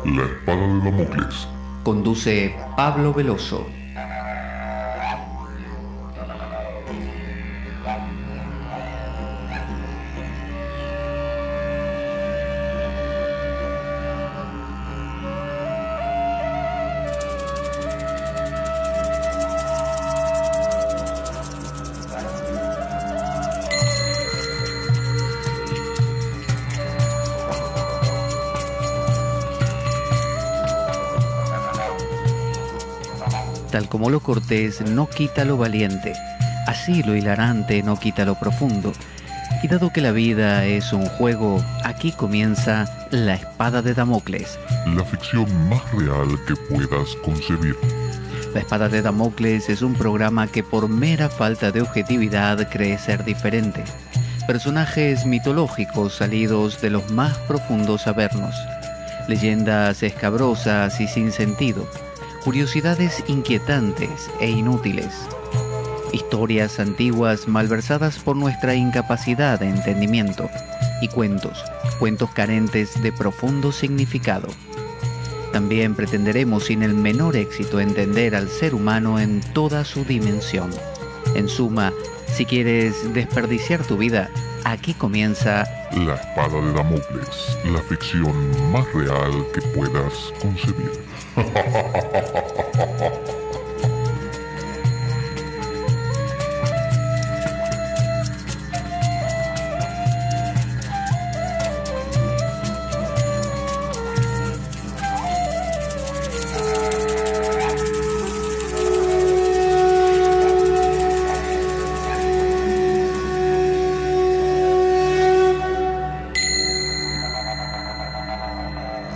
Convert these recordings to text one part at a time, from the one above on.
La espada de Damocles. Conduce Pablo Veloso. Tal como lo cortés no quita lo valiente, así lo hilarante no quita lo profundo. Y dado que la vida es un juego, aquí comienza La Espada de Damocles. La ficción más real que puedas concebir. La Espada de Damocles es un programa que por mera falta de objetividad cree ser diferente. Personajes mitológicos salidos de los más profundos avernos. Leyendas escabrosas y sin sentido. Curiosidades inquietantes e inútiles. Historias antiguas malversadas por nuestra incapacidad de entendimiento. Y cuentos carentes de profundo significado. También pretenderemos sin el menor éxito entender al ser humano en toda su dimensión. En suma, si quieres desperdiciar tu vida, aquí comienza La Espada de Damocles, la ficción más real que puedas concebir.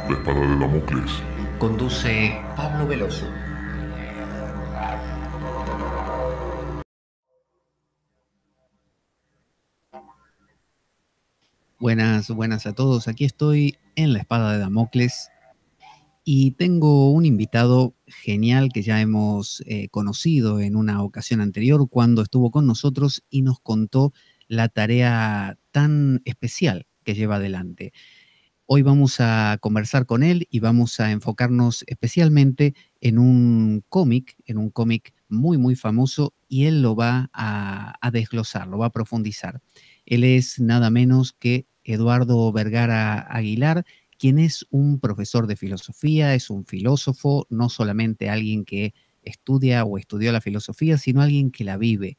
La Espada de Damocles. Conduce Pablo Veloso. Buenas a todos. Aquí estoy en La Espada de Damocles y tengo un invitado genial que ya hemos conocido en una ocasión anterior cuando estuvo con nosotros y nos contó la tarea tan especial que lleva adelante. Hoy vamos a conversar con él y vamos a enfocarnos especialmente en un cómic muy famoso, y él lo va a desglosar, lo va a profundizar. Él es nada menos que Eduardo Vergara Aguilar, quien es un profesor de filosofía, es un filósofo, no solamente alguien que estudia o estudió la filosofía, sino alguien que la vive.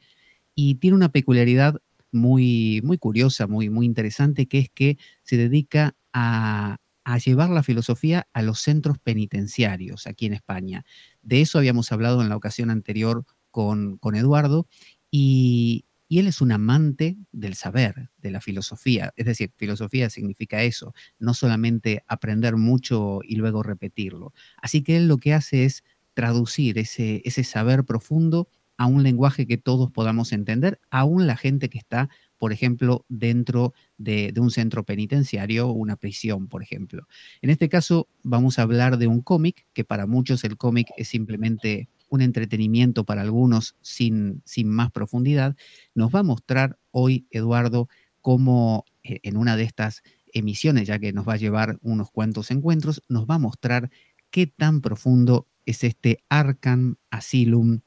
Y tiene una peculiaridad muy curiosa, muy interesante, que es que se dedica a llevar la filosofía a los centros penitenciarios aquí en España. De eso habíamos hablado en la ocasión anterior con Eduardo, y él es un amante del saber, de la filosofía. Es decir, filosofía significa eso, no solamente aprender mucho y luego repetirlo. Así que él lo que hace es traducir ese saber profundo a un lenguaje que todos podamos entender, aún la gente que está, por ejemplo, dentro de un centro penitenciario o una prisión, por ejemplo. En este caso vamos a hablar de un cómic, que para muchos el cómic es simplemente un entretenimiento, para algunos sin más profundidad. Nos va a mostrar hoy, Eduardo, cómo en una de estas emisiones, ya que nos va a llevar unos cuantos encuentros, nos va a mostrar qué tan profundo es este Arkham Asylum,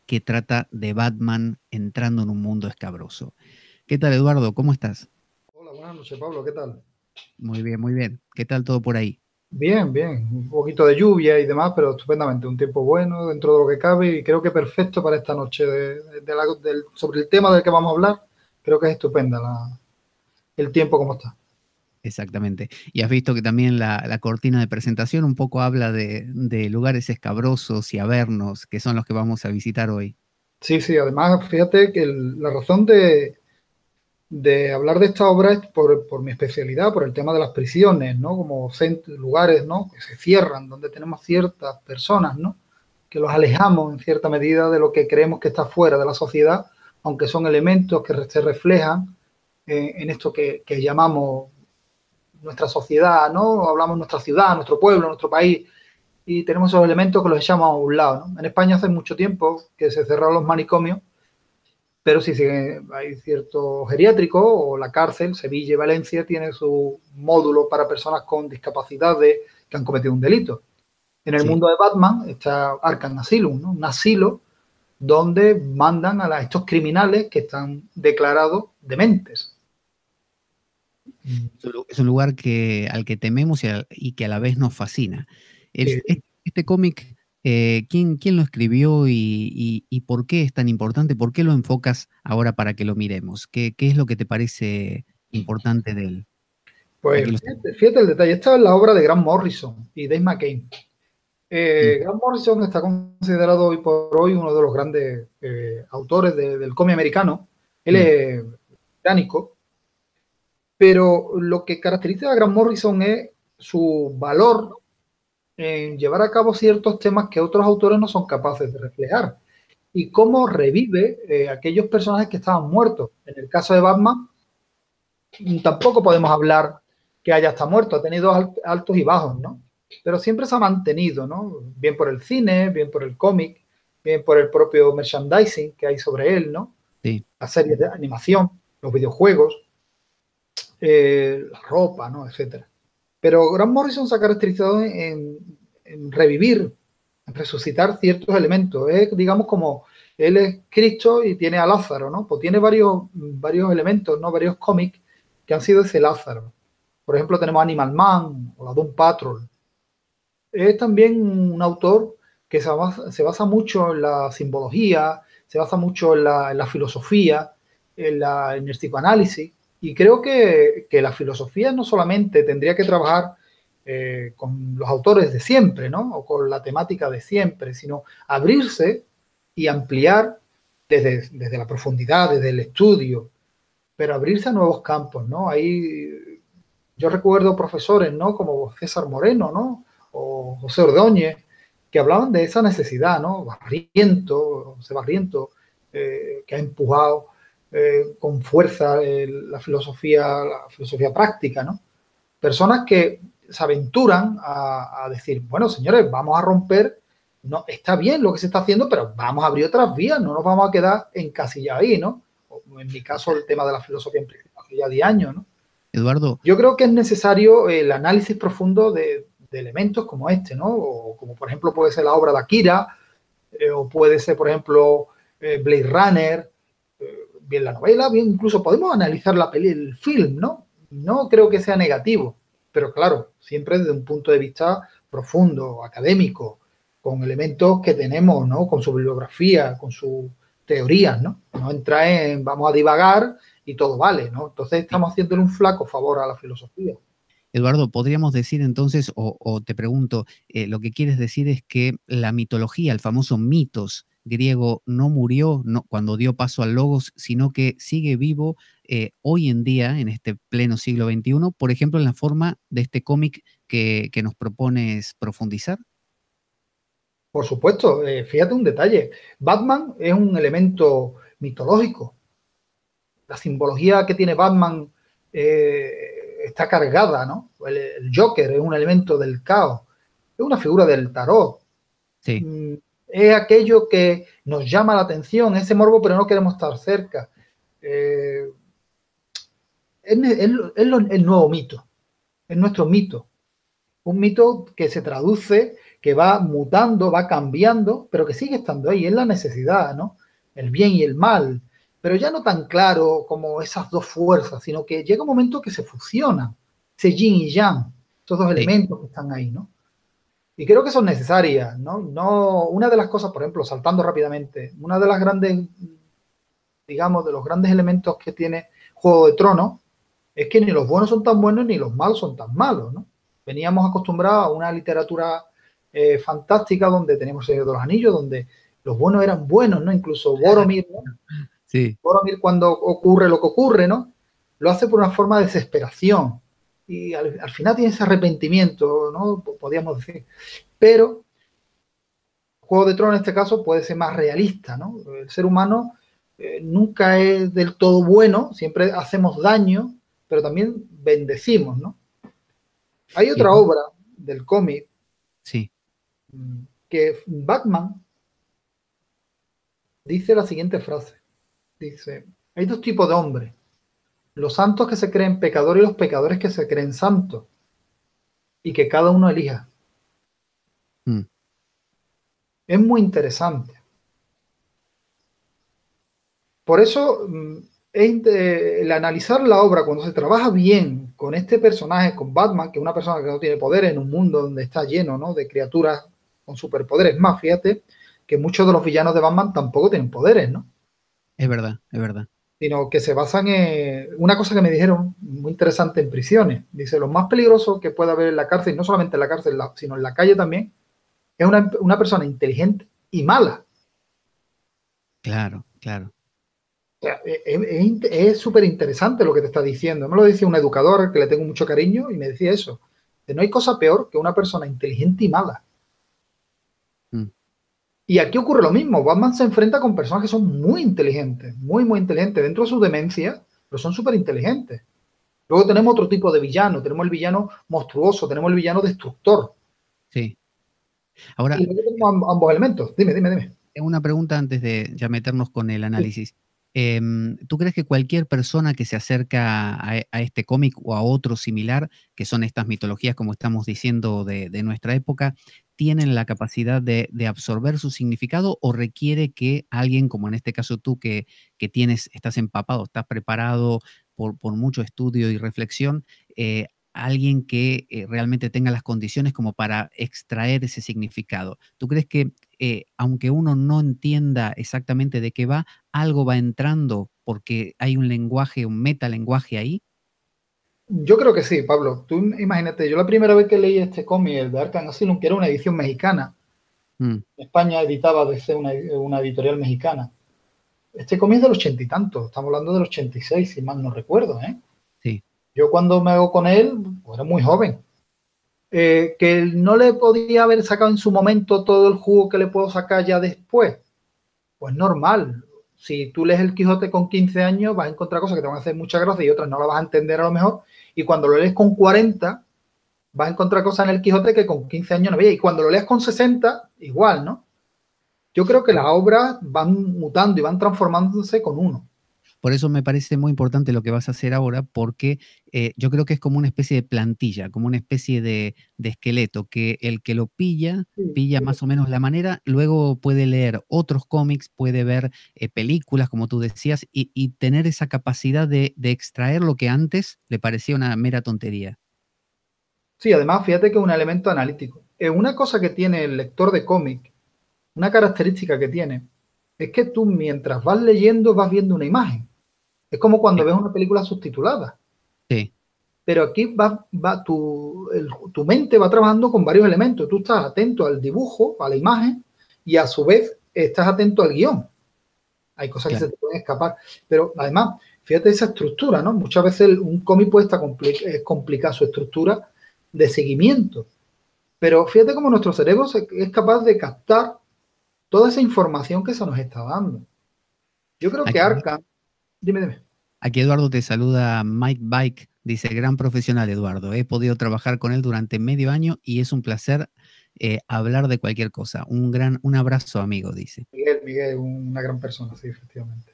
que trata de Batman entrando en un mundo escabroso. ¿Qué tal, Eduardo? ¿Cómo estás? Hola, buenas noches, Pablo. ¿Qué tal? Muy bien, muy bien. ¿Qué tal todo por ahí? Bien, bien. Un poquito de lluvia y demás, pero estupendamente. Un tiempo bueno dentro de lo que cabe y creo que perfecto para esta noche sobre el tema del que vamos a hablar. Creo que es estupenda el tiempo como está. Exactamente. Y has visto que también la cortina de presentación un poco habla de lugares escabrosos y avernos, que son los que vamos a visitar hoy. Sí, además, fíjate que la razón de hablar de esta obra es por mi especialidad, por el tema de las prisiones, ¿no? Como lugares, ¿no? Que se cierran, donde tenemos ciertas personas, ¿no? Que los alejamos en cierta medida de lo que creemos que está fuera de la sociedad, aunque son elementos que se reflejan en esto que llamamos nuestra sociedad, ¿no? Hablamos de nuestra ciudad, nuestro pueblo, nuestro país, y tenemos esos elementos que los echamos a un lado, ¿no? En España hace mucho tiempo que se cerraron los manicomios pero sí, hay cierto geriátrico o la cárcel, Sevilla y Valencia tiene su módulo para personas con discapacidades que han cometido un delito. En el Sí. mundo de Batman está Arkham Asylum, ¿no? Un asilo donde mandan a estos criminales que están declarados dementes. Es un lugar al que tememos y que a la vez nos fascina. Este cómic, ¿quién lo escribió y por qué es tan importante? ¿Por qué lo enfocas ahora para que lo miremos? ¿Qué es lo que te parece importante de él? Pues fíjate el detalle. Esta es la obra de Grant Morrison y Dave McCain. Grant Morrison está considerado hoy por hoy uno de los grandes autores del cómic americano. Él es británico, pero lo que caracteriza a Grant Morrison es su valor en llevar a cabo ciertos temas que otros autores no son capaces de reflejar y cómo revive aquellos personajes que estaban muertos. En el caso de Batman, tampoco podemos hablar que haya estado muerto, ha tenido altos y bajos, ¿no? Pero siempre se ha mantenido, ¿no? Bien por el cine, bien por el cómic, bien por el propio merchandising que hay sobre él, ¿no? Sí. Las series de animación, los videojuegos, la ropa, ¿no? Etcétera. Pero Grant Morrison se ha caracterizado en revivir, en resucitar ciertos elementos. Es, digamos, como él es Cristo y tiene a Lázaro, ¿no? Pues tiene varios elementos, ¿no? Varios cómics que han sido ese Lázaro. Por ejemplo, tenemos Animal Man o la Doom Patrol. Es también un autor que se basa mucho en la simbología, se basa mucho en la filosofía, en el psicoanálisis. Y creo que la filosofía no solamente tendría que trabajar con los autores de siempre, ¿no? O con la temática de siempre, sino abrirse y ampliar desde la profundidad, desde el estudio, pero abrirse a nuevos campos, ¿no? Ahí yo recuerdo profesores, ¿no? Como César Moreno, ¿no? O José Ordóñez, que hablaban de esa necesidad, ¿no? José Barriento, que ha empujado con fuerza la filosofía práctica, ¿no? Personas que se aventuran a decir, bueno, señores, vamos a romper, no, está bien lo que se está haciendo, pero vamos a abrir otras vías, no nos vamos a quedar encasillados ahí, ¿no? En mi caso, el tema de la filosofía empírica, hace ya 10 años, ¿no? Eduardo. Yo creo que es necesario el análisis profundo de elementos como este, ¿no? O como por ejemplo puede ser la obra de Akira, o puede ser, por ejemplo, Blade Runner, bien la novela, bien incluso podemos analizar el film, ¿no? No creo que sea negativo, pero claro, siempre desde un punto de vista profundo, académico, con elementos que tenemos, ¿no? Con su bibliografía, con sus teorías, ¿no? No entra en vamos a divagar y todo vale, ¿no? Entonces estamos haciéndole un flaco favor a la filosofía. Eduardo, podríamos decir entonces, o te pregunto, lo que quieres decir es que la mitología, el famoso mitos griego, no murió cuando dio paso al logos, sino que sigue vivo hoy en día, en este pleno siglo XXI, por ejemplo, en la forma de este cómic que nos propones profundizar. Por supuesto, fíjate un detalle, Batman es un elemento mitológico. La simbología que tiene Batman está cargada, ¿no? El Joker es un elemento del caos, es una figura del tarot. Sí. Es aquello que nos llama la atención, ese morbo, pero no queremos estar cerca. Es el nuevo mito, es nuestro mito. Un mito que se traduce, que va mutando, va cambiando, pero que sigue estando ahí, es la necesidad, ¿no? El bien y el mal, pero ya no tan claro como esas dos fuerzas, sino que llega un momento que se fusionan, ese yin y yang, esos dos elementos que están ahí, ¿no? Y creo que son necesarias, ¿no? Una de las cosas, por ejemplo, saltando rápidamente, una de las grandes, digamos, de los grandes elementos que tiene Juego de Tronos es que ni los buenos son tan buenos ni los malos son tan malos, ¿no? Veníamos acostumbrados a una literatura fantástica donde tenemos El Señor de los Anillos, donde los buenos eran buenos, ¿no? Incluso Boromir, ¿no? Sí. Boromir cuando ocurre lo que ocurre, ¿no? Lo hace por una forma de desesperación. Y al final tiene ese arrepentimiento, ¿no? Podríamos decir. Pero Juego de Tronos en este caso puede ser más realista, ¿no? El ser humano nunca es del todo bueno, siempre hacemos daño, pero también bendecimos, ¿no? Hay otra obra del cómic sí. que Batman dice la siguiente frase. dice, hay dos tipos de hombres, los santos que se creen pecadores y los pecadores que se creen santos, y que cada uno elija. Mm. Es muy interesante. Por eso, el analizar la obra cuando se trabaja bien con este personaje, con Batman, que es una persona que no tiene poderes en un mundo donde está lleno, ¿no?, de criaturas con superpoderes. Más, fíjate que muchos de los villanos de Batman tampoco tienen poderes, ¿no? Es verdad, es verdad. Sino que se basan en una cosa que me dijeron muy interesante en prisiones. Dice, lo más peligroso que puede haber en la cárcel, no solamente en la cárcel, sino en la calle también, es una persona inteligente y mala. Claro, claro. O sea, es súper interesante lo que te está diciendo. Me lo decía un educador que le tengo mucho cariño y me decía eso. Que no hay cosa peor que una persona inteligente y mala. Mm. Y aquí ocurre lo mismo. Batman se enfrenta con personas que son muy inteligentes, muy, muy inteligentes dentro de su demencia, pero son súper inteligentes. Luego tenemos otro tipo de villano. Tenemos el villano monstruoso, tenemos el villano destructor. Sí. Ahora, Y luego tenemos ambos elementos. Dime, dime, dime. una pregunta antes de ya meternos con el análisis. ¿Tú crees que cualquier persona que se acerca a este cómic o a otro similar, que son estas mitologías, como estamos diciendo, de nuestra época, tienen la capacidad de absorber su significado o requiere que alguien, como en este caso tú, que estás empapado, estás preparado por mucho estudio y reflexión, alguien que realmente tenga las condiciones como para extraer ese significado? ¿Tú crees que aunque uno no entienda exactamente de qué va, algo va entrando porque hay un lenguaje, un metalenguaje ahí? Yo creo que sí, Pablo. Tú imagínate, yo la primera vez que leí este cómic, el de Arkham Asylum, que era una edición mexicana, Mm, España editaba desde una editorial mexicana. Este cómic es del ochenta y tanto, estamos hablando del 86, si mal no recuerdo, ¿eh? sí, Yo cuando me hago con él, pues era muy joven. Que no le podía haber sacado en su momento todo el jugo que le puedo sacar ya después. Pues normal. Si tú lees El Quijote con 15 años, vas a encontrar cosas que te van a hacer mucha gracia y otras no las vas a entender a lo mejor. Y cuando lo lees con 40, vas a encontrar cosas en El Quijote que con 15 años no veías. Y cuando lo lees con 60, igual, ¿no? Yo creo que las obras van mutando y van transformándose con uno. por eso me parece muy importante lo que vas a hacer ahora, porque yo creo que es como una especie de plantilla, como una especie de esqueleto, que el que lo pilla, Sí, pilla sí. más o menos la manera, luego puede leer otros cómics, puede ver películas, como tú decías, y tener esa capacidad de extraer lo que antes le parecía una mera tontería. Sí, además, fíjate que es un elemento analítico. Una cosa que tiene el lector de cómic, una característica que tiene, es que tú mientras vas leyendo vas viendo una imagen. Es como cuando Sí, ves una película subtitulada. sí, Pero aquí tu mente va trabajando con varios elementos. Tú estás atento al dibujo, a la imagen, y a su vez estás atento al guión. Hay cosas que se claro. te pueden escapar. Pero además, fíjate esa estructura, ¿no? Muchas veces un cómic puede estar complicar su estructura de seguimiento. Pero fíjate cómo nuestro cerebro es capaz de captar toda esa información que se nos está dando. Yo creo que Aquí, Arkham, dime, dime. aquí Eduardo te saluda Mike Bike, dice, gran profesional Eduardo, he podido trabajar con él durante medio año y es un placer hablar de cualquier cosa. Un abrazo amigo, dice. Miguel, una gran persona, sí, efectivamente.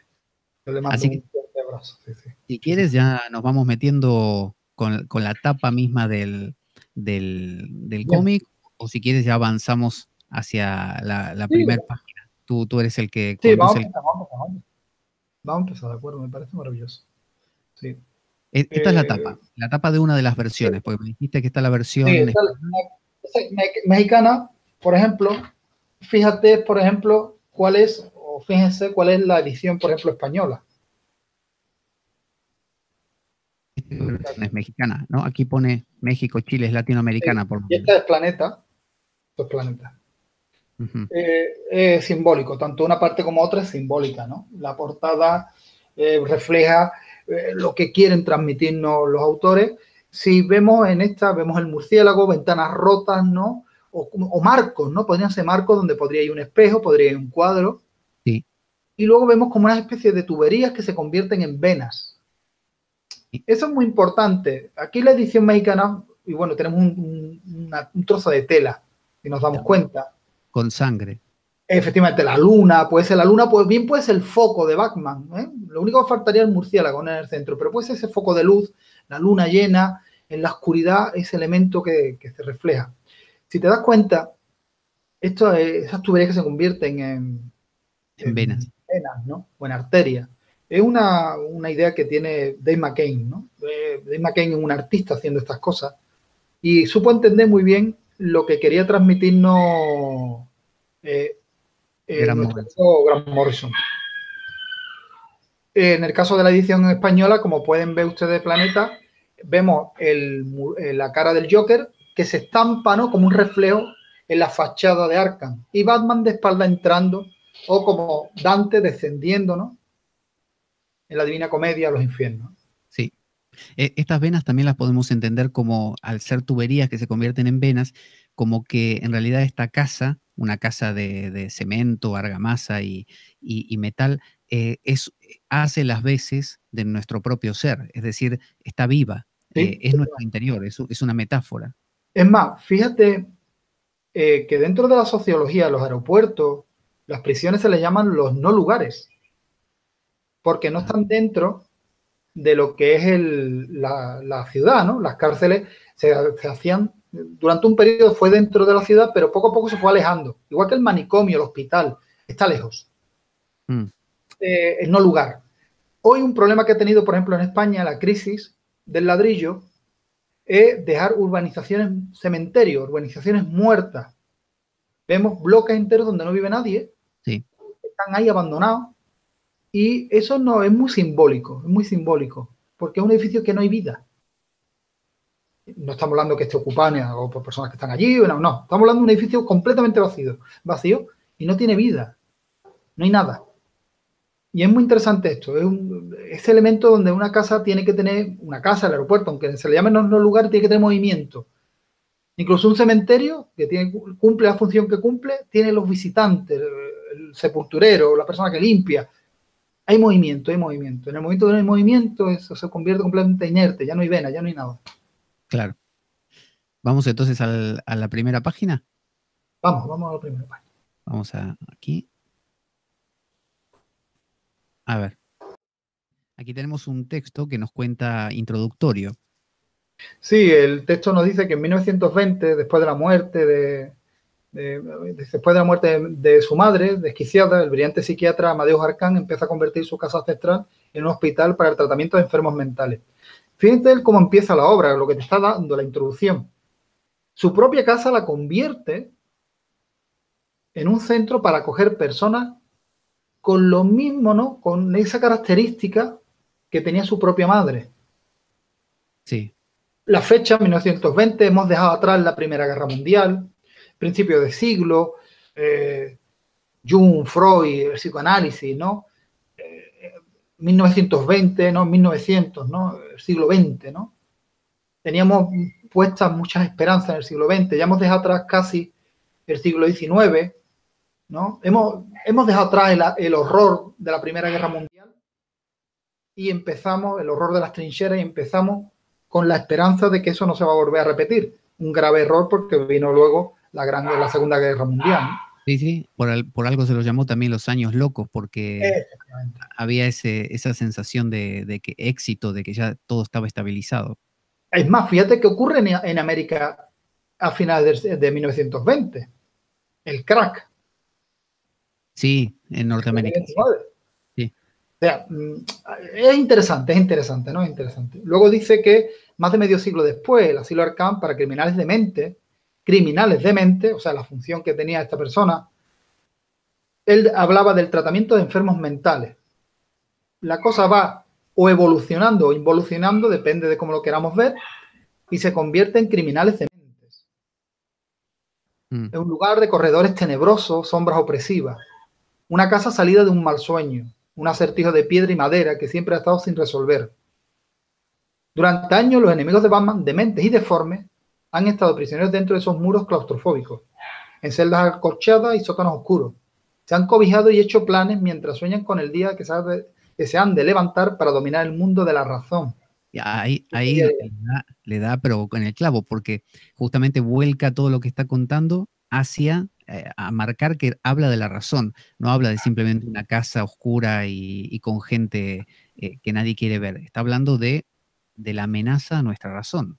Yo le mando Así que un fuerte abrazo, sí, sí. si quieres Muchísimas. ya nos vamos metiendo con la tapa misma del Bien. cómic, o si quieres ya avanzamos hacia la Sí, primera página. Tú eres el que sí, conduce el... vamos a empezar, de acuerdo, me parece maravilloso. Sí. Esta es Eh, la tapa de una de las sí, versiones, porque me dijiste que está la sí, versión esa mexicana, por ejemplo, fíjate, por ejemplo, cuál es, o fíjense cuál es la edición, por ejemplo, española. es mexicana, ¿no? Aquí pone México, Chile, es latinoamericana Sí, por lo y menos. esta es Planeta, esto es Planeta. Ujú. Es simbólico, tanto una parte como otra es simbólica, ¿no? La portada refleja lo que quieren transmitirnos los autores. Si vemos en esta, vemos el murciélago, ventanas rotas, ¿no? O marcos, ¿no? Podrían ser marcos donde podría ir un espejo, podría ir un cuadro. Sí. Y luego vemos como una especie de tuberías que se convierten en venas. Eso es muy importante. Aquí la edición mexicana, y bueno, tenemos un trozo de tela, si nos damos cuenta. Con sangre. Efectivamente, la luna, puede ser la luna, pues bien puede ser el foco de Batman, ¿eh? Lo único que faltaría es el murciélago en el centro, pero puede ser ese foco de luz, la luna llena, en la oscuridad, ese elemento que se refleja. Si te das cuenta, esas tuberías que se convierten En venas. venas, ¿no? O en arterias. Es una idea que tiene Dave McCain, ¿no? Dave McCain es un artista haciendo estas cosas y supo entender muy bien lo que quería transmitirnos nuestro amigo Grant Morrison. En el caso de la edición española, como pueden ver ustedes, Planeta, vemos la cara del Joker que se estampa, ¿no?, como un reflejo en la fachada de Arkham, y Batman de espalda entrando, o como Dante descendiendo, ¿no?, en la Divina Comedia a los infiernos. Sí. Estas venas también las podemos entender como, al ser tuberías que se convierten en venas, como que en realidad esta casa, una casa de cemento, argamasa y metal, hace las veces de nuestro propio ser, es decir, está viva, ¿Sí? es nuestro interior, es una metáfora. Es más, fíjate que dentro de la sociología, los aeropuertos, las prisiones se les llaman los no lugares, porque no están dentro de lo que es la ciudad, ¿no? Las cárceles se hacían, durante un periodo fue dentro de la ciudad, pero poco a poco se fue alejando. Igual que el manicomio, el hospital, está lejos. El no lugar. Hoy un problema que ha tenido, por ejemplo, en España, la crisis del ladrillo, es dejar urbanizaciones cementerios, urbanizaciones muertas. Vemos bloques enteros donde no vive nadie, sí, están ahí abandonados, y eso no es muy simbólico, porque es un edificio que no hay vida. No estamos hablando que esté ocupado o por personas que están allí, no, estamos hablando de un edificio completamente vacío y no tiene vida, no hay nada. Y es muy interesante esto, ese elemento donde una casa tiene que tener, una casa, el aeropuerto, aunque se le llamen los lugares, tiene que tener movimiento. Incluso un cementerio que cumple la función que cumple, tiene los visitantes, el sepulturero, la persona que limpia. Hay movimiento, hay movimiento. En el momento que no hay movimiento, eso se convierte completamente inerte, ya no hay vena, ya no hay nada. Claro. Vamos entonces a la primera página. Vamos a la primera página. Vamos aquí. A ver. Aquí tenemos un texto que nos cuenta introductorio. Sí, el texto nos dice que en 1920, después de la muerte de su madre, desquiciada, el brillante psiquiatra Amadeus Arcán empieza a convertir su casa ancestral en un hospital para el tratamiento de enfermos mentales. Fíjate cómo empieza la obra, lo que te está dando la introducción. Su propia casa la convierte en un centro para acoger personas con lo mismo, ¿no?, con esa característica que tenía su propia madre. Sí. La fecha, 1920, hemos dejado atrás la Primera Guerra Mundial, principio de siglo, Jung, Freud, el psicoanálisis, ¿no? 1920, ¿no? 1900, ¿no? El siglo XX, ¿no? Teníamos puestas muchas esperanzas en el siglo XX, ya hemos dejado atrás casi el siglo XIX, ¿no? Hemos dejado atrás el horror de la Primera Guerra Mundial y empezamos, el horror de las trincheras, y empezamos con la esperanza de que eso no se va a volver a repetir. Un grave error porque vino luego la Segunda Guerra Mundial, ¿no? Sí, por algo se los llamó también los años locos, porque había esa sensación de que éxito, de que ya todo estaba estabilizado. Es más, fíjate que ocurre en América a finales de 1920, el crack. Sí, en Norteamérica. Sí. O sea, es interesante, ¿no? Es interesante. Luego dice que más de medio siglo después, el asilo Arkham para criminales dementes, o sea, la función que tenía esta persona, él hablaba del tratamiento de enfermos mentales. La cosa va o evolucionando o involucionando, depende de cómo lo queramos ver, y se convierte en criminales dementes. Es un lugar de corredores tenebrosos, sombras opresivas, una casa salida de un mal sueño, un acertijo de piedra y madera que siempre ha estado sin resolver. Durante años, los enemigos de Batman, dementes y deformes, han estado prisioneros dentro de esos muros claustrofóbicos, en celdas acolchadas y sótanos oscuros. Se han cobijado y hecho planes mientras sueñan con el día que se han de levantar para dominar el mundo de la razón. Y ahí le da, pero en el clavo, porque justamente vuelca todo lo que está contando hacia a marcar que habla de la razón, no habla de simplemente una casa oscura y con gente que nadie quiere ver. Está hablando de la amenaza a nuestra razón.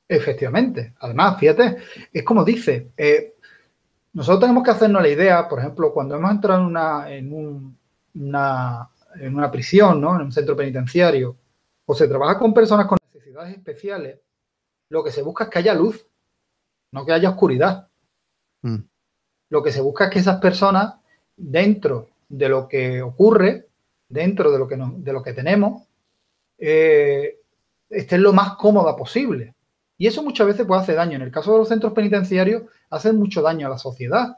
Efectivamente. Además, fíjate, es como dice, nosotros tenemos que hacernos la idea, por ejemplo, cuando hemos entrado en una prisión, ¿no? En un centro penitenciario, o se trabaja con personas con necesidades especiales, lo que se busca es que haya luz, no que haya oscuridad. Mm. Lo que se busca es que esas personas, dentro de lo que ocurre, dentro de lo que tenemos, estén lo más cómoda posible. Y eso muchas veces puede hacer daño. En el caso de los centros penitenciarios, hacen mucho daño a la sociedad,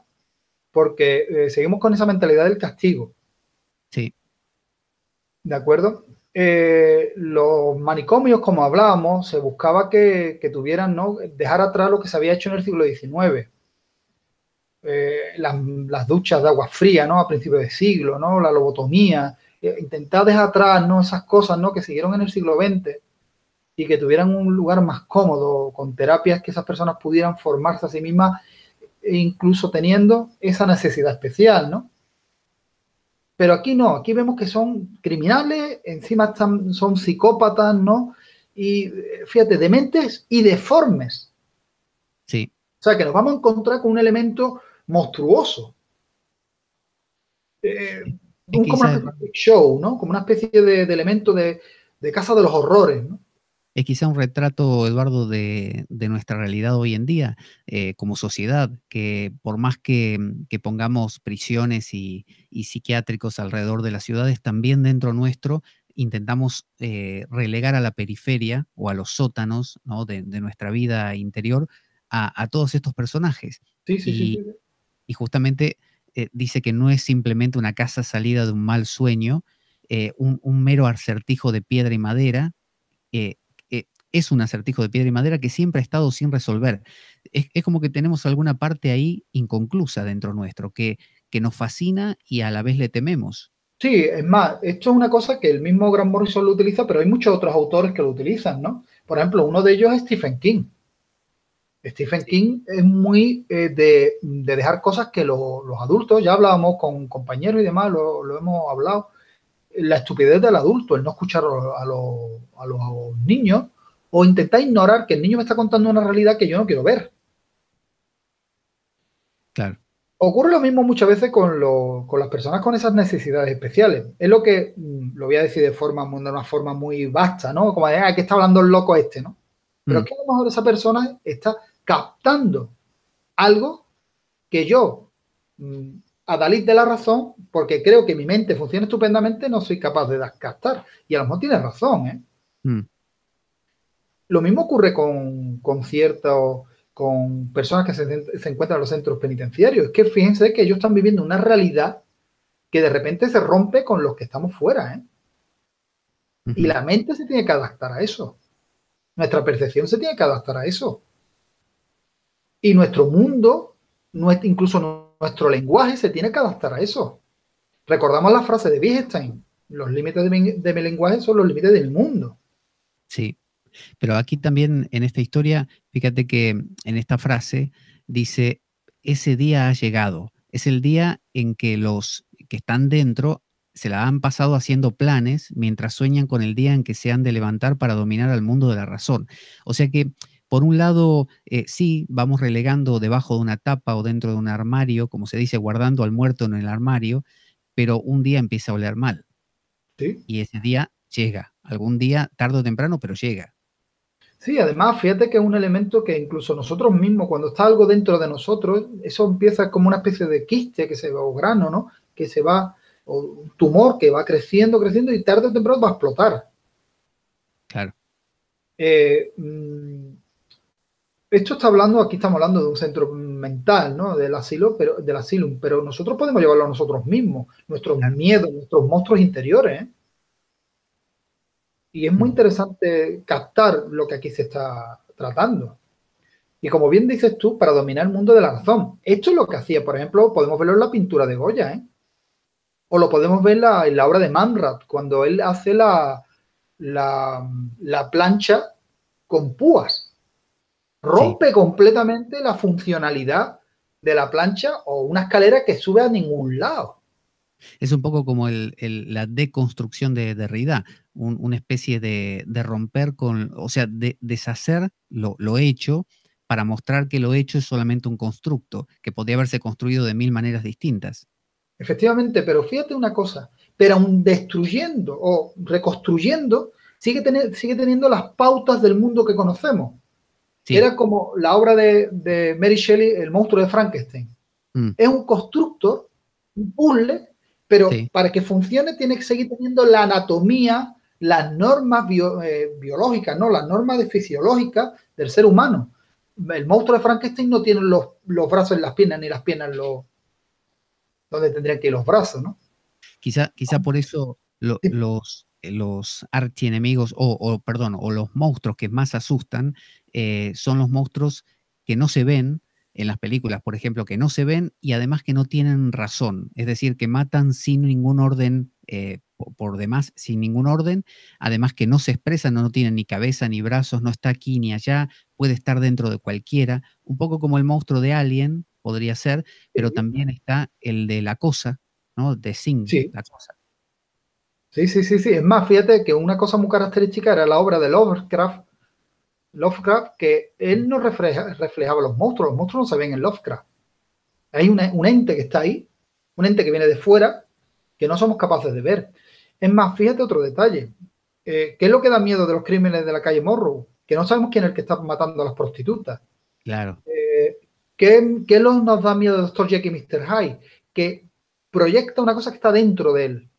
porque seguimos con esa mentalidad del castigo. Sí. ¿De acuerdo? Los manicomios, como hablábamos, se buscaba que tuvieran, ¿no? Dejar atrás lo que se había hecho en el siglo XIX. Las duchas de agua fría, ¿no? A principios de siglo, ¿no? La lobotomía. Intentar dejar atrás, ¿no? Esas cosas, ¿no? Que siguieron en el siglo XX y que tuvieran un lugar más cómodo, con terapias que esas personas pudieran formarse a sí mismas, e incluso teniendo esa necesidad especial, ¿no? Pero aquí no, aquí vemos que son criminales, encima son psicópatas, ¿no? Y fíjate, dementes y deformes. Sí. O sea, que nos vamos a encontrar con un elemento monstruoso. Como una especie de show, ¿no? Como una especie de elemento de casa de los horrores, ¿no? Es quizá un retrato, Eduardo, de nuestra realidad hoy en día, como sociedad, que por más que pongamos prisiones y psiquiátricos alrededor de las ciudades, también dentro nuestro intentamos relegar a la periferia o a los sótanos, ¿no? de nuestra vida interior a todos estos personajes. Sí. Y justamente dice que no es simplemente una casa salida de un mal sueño, un mero acertijo de piedra y madera. eh, es un acertijo de piedra y madera que siempre ha estado sin resolver. Es como que tenemos alguna parte ahí inconclusa dentro nuestro, que nos fascina y a la vez le tememos. Sí, es más, esto es una cosa que el mismo Grant Morrison lo utiliza, pero hay muchos otros autores que lo utilizan, ¿no? Por ejemplo, uno de ellos es Stephen King. Stephen King es muy de dejar cosas que los adultos, ya hablábamos con compañeros y demás, lo hemos hablado, la estupidez del adulto, el no escuchar a los niños o intentar ignorar que el niño me está contando una realidad que yo no quiero ver. Claro. Ocurre lo mismo muchas veces con las personas con esas necesidades especiales. Es lo que, lo voy a decir de una forma muy vasta, ¿no? Como de, ¿qué está hablando el loco este, no? Pero es que a lo mejor esa persona está captando algo que yo, a Dalit de la razón, porque creo que mi mente funciona estupendamente, no soy capaz de captar. Y a lo mejor tiene razón, ¿eh? Lo mismo ocurre con personas que se encuentran en los centros penitenciarios. Es que fíjense que ellos están viviendo una realidad que de repente se rompe con los que estamos fuera, ¿eh? Y la mente se tiene que adaptar a eso. Nuestra percepción se tiene que adaptar a eso. Y nuestro mundo, incluso nuestro lenguaje, se tiene que adaptar a eso. Recordamos la frase de Wittgenstein: los límites de mi lenguaje son los límites de mi mundo. Sí, pero aquí también en esta historia, fíjate que en esta frase dice, ese día ha llegado. Es el día en que los que están dentro se la han pasado haciendo planes mientras sueñan con el día en que se han de levantar para dominar al mundo de la razón. O sea que, por un lado, sí, vamos relegando debajo de una tapa o dentro de un armario, como se dice, guardando al muerto en el armario, pero un día empieza a oler mal. ¿Sí? Y ese día llega. Algún día, tarde o temprano, pero llega. Sí, además, fíjate que es un elemento que incluso nosotros mismos, cuando está algo dentro de nosotros, eso empieza como una especie de quiste que se va, o grano, ¿no? Que se va, o un tumor que va creciendo y tarde o temprano va a explotar. Claro. Esto aquí estamos hablando de un centro mental, ¿no? Del asilo, pero nosotros podemos llevarlo a nosotros mismos, nuestros miedos, nuestros monstruos interiores, ¿eh? Y es muy interesante captar lo que aquí se está tratando. Y como bien dices tú, para dominar el mundo de la razón. Esto es lo que hacía, por ejemplo, podemos verlo en la pintura de Goya, ¿eh? O lo podemos ver en la obra de Manrat, cuando él hace la plancha con púas. Rompe completamente la funcionalidad de la plancha o una escalera que sube a ningún lado. Es un poco como la deconstrucción de Derrida, una especie de romper con, o sea, de deshacer lo hecho para mostrar que lo hecho es solamente un constructo, que podría haberse construido de 1000 maneras distintas. Efectivamente, pero fíjate una cosa, pero aun destruyendo o reconstruyendo, sigue teniendo las pautas del mundo que conocemos. Sí. Era como la obra de Mary Shelley, El monstruo de Frankenstein. Es un constructor, un puzzle, pero Sí. para que funcione tiene que seguir teniendo la anatomía, las normas biológicas, ¿no? Las normas fisiológicas del ser humano. El monstruo de Frankenstein no tiene los brazos en las piernas, ni las piernas donde tendrían que ir los brazos, ¿no? Quizá por eso los archienemigos, perdón, o los monstruos que más asustan, son los monstruos que no se ven en las películas, por ejemplo, que no se ven y además que no tienen razón, es decir, que matan sin ningún orden, por demás, sin ningún orden, además que no se expresan, no tienen ni cabeza ni brazos, no está aquí ni allá, puede estar dentro de cualquiera, un poco como el monstruo de Alien, podría ser, pero también está el de La Cosa, ¿no? The Thing, Sí. La Cosa. Sí. Es más, fíjate que una cosa muy característica era la obra de Lovecraft, que él no reflejaba los monstruos no se ven en Lovecraft. Hay un ente que está ahí, un ente que viene de fuera, que no somos capaces de ver. Es más, fíjate otro detalle. ¿Qué es lo que da miedo de los crímenes de la calle Morrow? Que no sabemos quién es el que está matando a las prostitutas. Claro. ¿Qué nos da miedo de Dr. Jekyll y Mr. Hyde? Que proyecta una cosa que está dentro de él.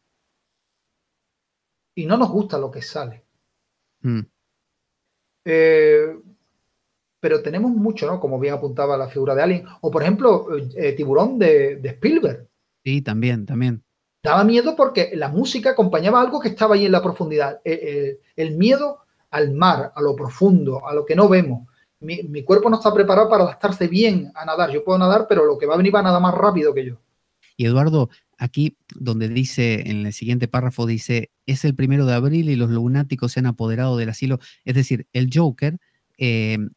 Y no nos gusta lo que sale. Pero tenemos mucho, ¿no? Como bien apuntaba la figura de Alien. O, por ejemplo, Tiburón de Spielberg. Sí, también. Daba miedo porque la música acompañaba algo que estaba ahí en la profundidad. El miedo al mar, a lo profundo, a lo que no vemos. Mi cuerpo no está preparado para adaptarse bien a nadar. Yo puedo nadar, pero lo que va a venir va a nadar más rápido que yo. Y Eduardo, aquí donde dice, en el siguiente párrafo dice, es el 1 de abril y los lunáticos se han apoderado del asilo. Es decir, el Joker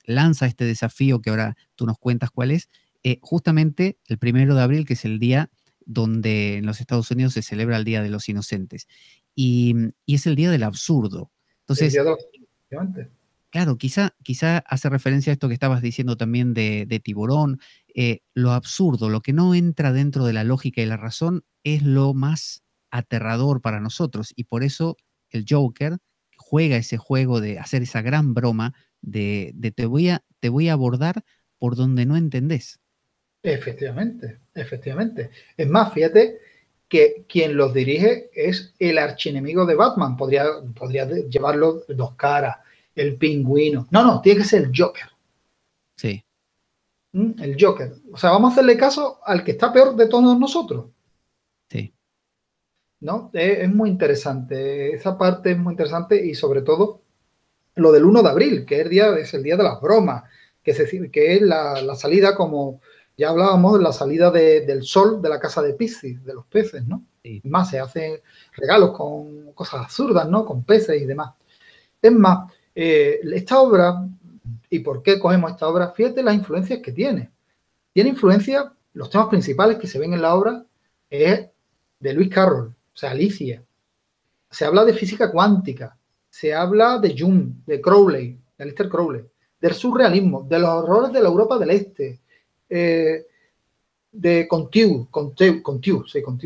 lanza este desafío que ahora tú nos cuentas cuál es, justamente el 1 de abril, que es el día donde en los Estados Unidos se celebra el Día de los Inocentes. Y es el día del absurdo. Entonces, claro, quizá hace referencia a esto que estabas diciendo también de Tiburón. Lo absurdo, lo que no entra dentro de la lógica y la razón es lo más aterrador para nosotros. Y por eso el Joker juega ese juego de hacer esa gran broma de te voy a abordar por donde no entendés. Efectivamente. Es más, fíjate que quien los dirige es el archienemigo de Batman. Podría llevarlo Dos Caras, el Pingüino. No, tiene que ser el Joker. Sí. El Joker. O sea, vamos a hacerle caso al que está peor de todos nosotros. Sí. ¿No? Es muy interesante. Esa parte es muy interesante y sobre todo lo del 1 de abril, que es el día de las bromas, que es la salida, como ya hablábamos, la salida del sol de la casa de Piscis, de los peces, ¿no? Sí. Más, se hacen regalos con cosas absurdas, ¿no? Con peces y demás. Es más, esta obra, ¿y por qué cogemos esta obra? Fíjate las influencias que tiene. Tiene influencia, los temas principales que se ven en la obra es de Lewis Carroll, o sea, Alicia. Se habla de física cuántica, se habla de Jung, de Crowley, de Aleister Crowley, del surrealismo, de los horrores de la Europa del Este, de Contiu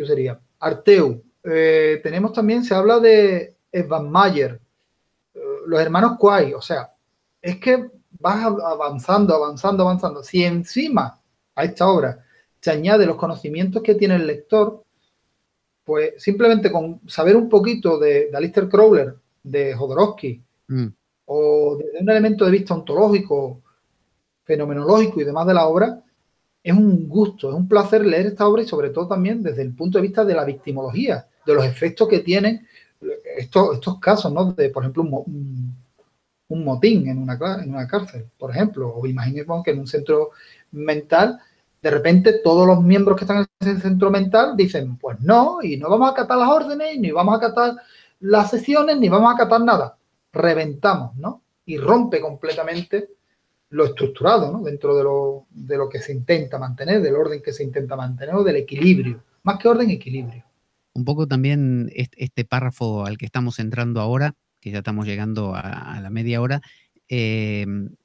sería, Arteu. Tenemos también, se habla de Evan Mayer, los hermanos Quay, o sea, es que vas avanzando. Si encima a esta obra se añade los conocimientos que tiene el lector, pues simplemente con saber un poquito de Aleister Crowley, de Jodorowsky, o de un elemento de vista ontológico, fenomenológico y demás de la obra, es un gusto, es un placer leer esta obra y sobre todo también desde el punto de vista de la victimología, de los efectos que tienen estos casos, ¿no? De, por ejemplo, un motín en una cárcel, por ejemplo, o imaginemos que en un centro mental, de repente todos los miembros que están en ese centro mental dicen, pues no, y no vamos a acatar las órdenes, ni vamos a acatar las sesiones, ni vamos a acatar nada. Reventamos, ¿no? Y rompe completamente lo estructurado, ¿no? Dentro de lo que se intenta mantener, del orden que se intenta mantener o del equilibrio. Más que orden, equilibrio. Un poco también este párrafo al que estamos entrando ahora, que ya estamos llegando a la media hora,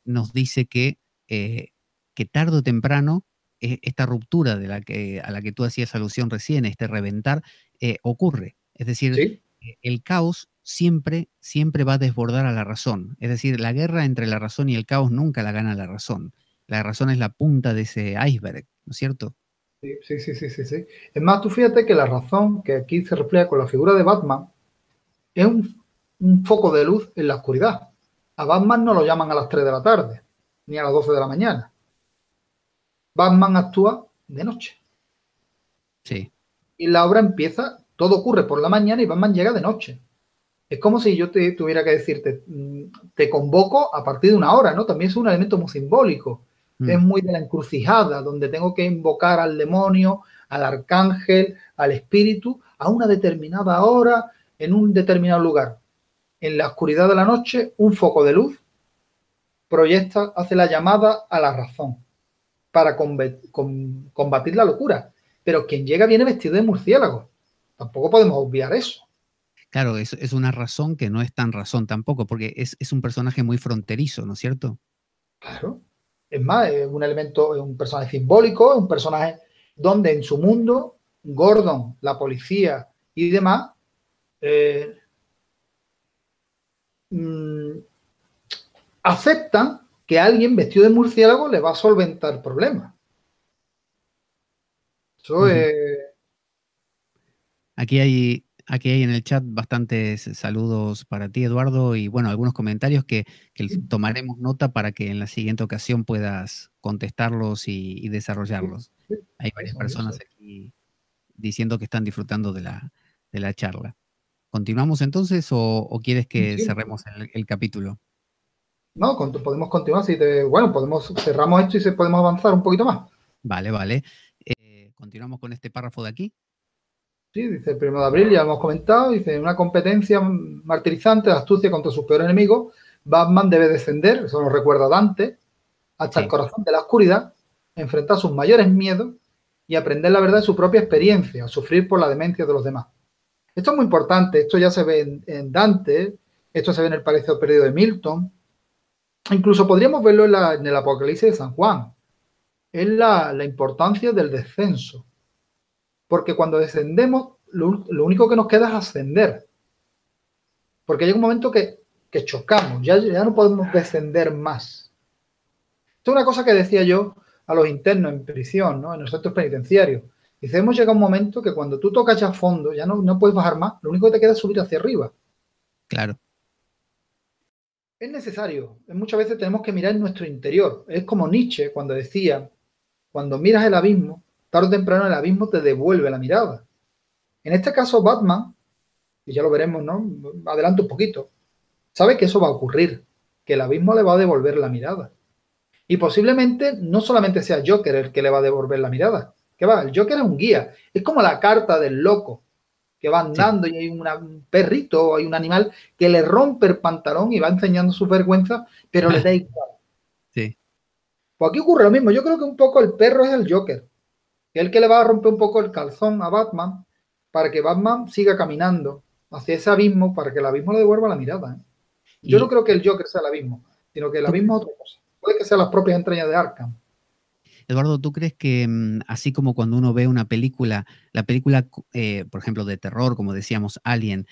nos dice que tarde o temprano esta ruptura a la que tú hacías alusión recién, este reventar, ocurre. Es decir, ¿Sí? el caos siempre va a desbordar a la razón. Es decir, la guerra entre la razón y el caos nunca la gana la razón. La razón es la punta de ese iceberg, ¿no es cierto? Sí, sí, sí, sí, sí, sí. Es más, tú fíjate que la razón que aquí se refleja con la figura de Batman es un foco de luz en la oscuridad. A Batman no lo llaman a las 3 de la tarde, ni a las 12 de la mañana. Batman actúa de noche. Sí. Y la obra empieza, todo ocurre por la mañana y Batman llega de noche. Es como si yo te tuviera que decirte, te convoco a partir de una hora, ¿no? También es un elemento muy simbólico. Es muy de la encrucijada, donde tengo que invocar al demonio, al arcángel, al espíritu, a una determinada hora, en un determinado lugar. En la oscuridad de la noche, un foco de luz proyecta, hace la llamada a la razón para combatir la locura. Pero quien llega viene vestido de murciélago. Tampoco podemos obviar eso. Claro, es una razón que no es tan razón tampoco, porque es un personaje muy fronterizo, ¿no es cierto? Claro. Es más, es un elemento, es un personaje simbólico, es un personaje donde en su mundo, Gordon, la policía y demás, eh, mm, aceptan que alguien vestido de murciélago le va a solventar problemas. Eso es... Aquí hay en el chat bastantes saludos para ti, Eduardo, y bueno, algunos comentarios que tomaremos nota para que en la siguiente ocasión puedas contestarlos y desarrollarlos. Hay varias personas aquí diciendo que están disfrutando de la charla. ¿Continuamos entonces o quieres que Sí. cerremos el capítulo? No, podemos continuar. Bueno, cerramos esto y podemos avanzar un poquito más. Vale, vale. ¿Continuamos con este párrafo de aquí? Sí, dice el 1 de abril, ya lo hemos comentado, dice, en una competencia martirizante de astucia contra sus peores enemigos, Batman debe descender, eso lo recuerda Dante, hasta el corazón de la oscuridad, enfrentar sus mayores miedos y aprender la verdad de su propia experiencia, sufrir por la demencia de los demás. Esto es muy importante, esto ya se ve en Dante, esto se ve en el Palacio Perdido de Milton, incluso podríamos verlo en el Apocalipsis de San Juan, es la importancia del descenso. Porque cuando descendemos, lo único que nos queda es ascender. Porque llega un momento que chocamos, ya no podemos descender más. Esto es una cosa que decía yo a los internos en prisión, ¿no? En los centros penitenciarios. Dice, hemos llegado a un momento que cuando tú tocas ya a fondo, ya no puedes bajar más, lo único que te queda es subir hacia arriba. Claro. Es necesario. Muchas veces tenemos que mirar en nuestro interior. Es como Nietzsche cuando decía, cuando miras el abismo, tarde o temprano el abismo te devuelve la mirada. En este caso, Batman, y ya lo veremos, ¿no? Adelanto un poquito, sabe que eso va a ocurrir, que el abismo le va a devolver la mirada. Y posiblemente no solamente sea Joker el que le va a devolver la mirada, que va, el Joker es un guía, es como la carta del loco, que va andando y hay un perrito o hay un animal que le rompe el pantalón y va enseñando su vergüenza, pero le da igual. Sí. Pues aquí ocurre lo mismo, yo creo que un poco el perro es el Joker, que es el que le va a romper un poco el calzón a Batman para que Batman siga caminando hacia ese abismo, para que el abismo le devuelva la mirada. Yo no creo que el Joker sea el abismo, sino que el abismo es otra cosa. Puede que sean las propias entrañas de Arkham. Eduardo, ¿tú crees que así como cuando uno ve una película, la película, por ejemplo, de terror, como decíamos, Alien,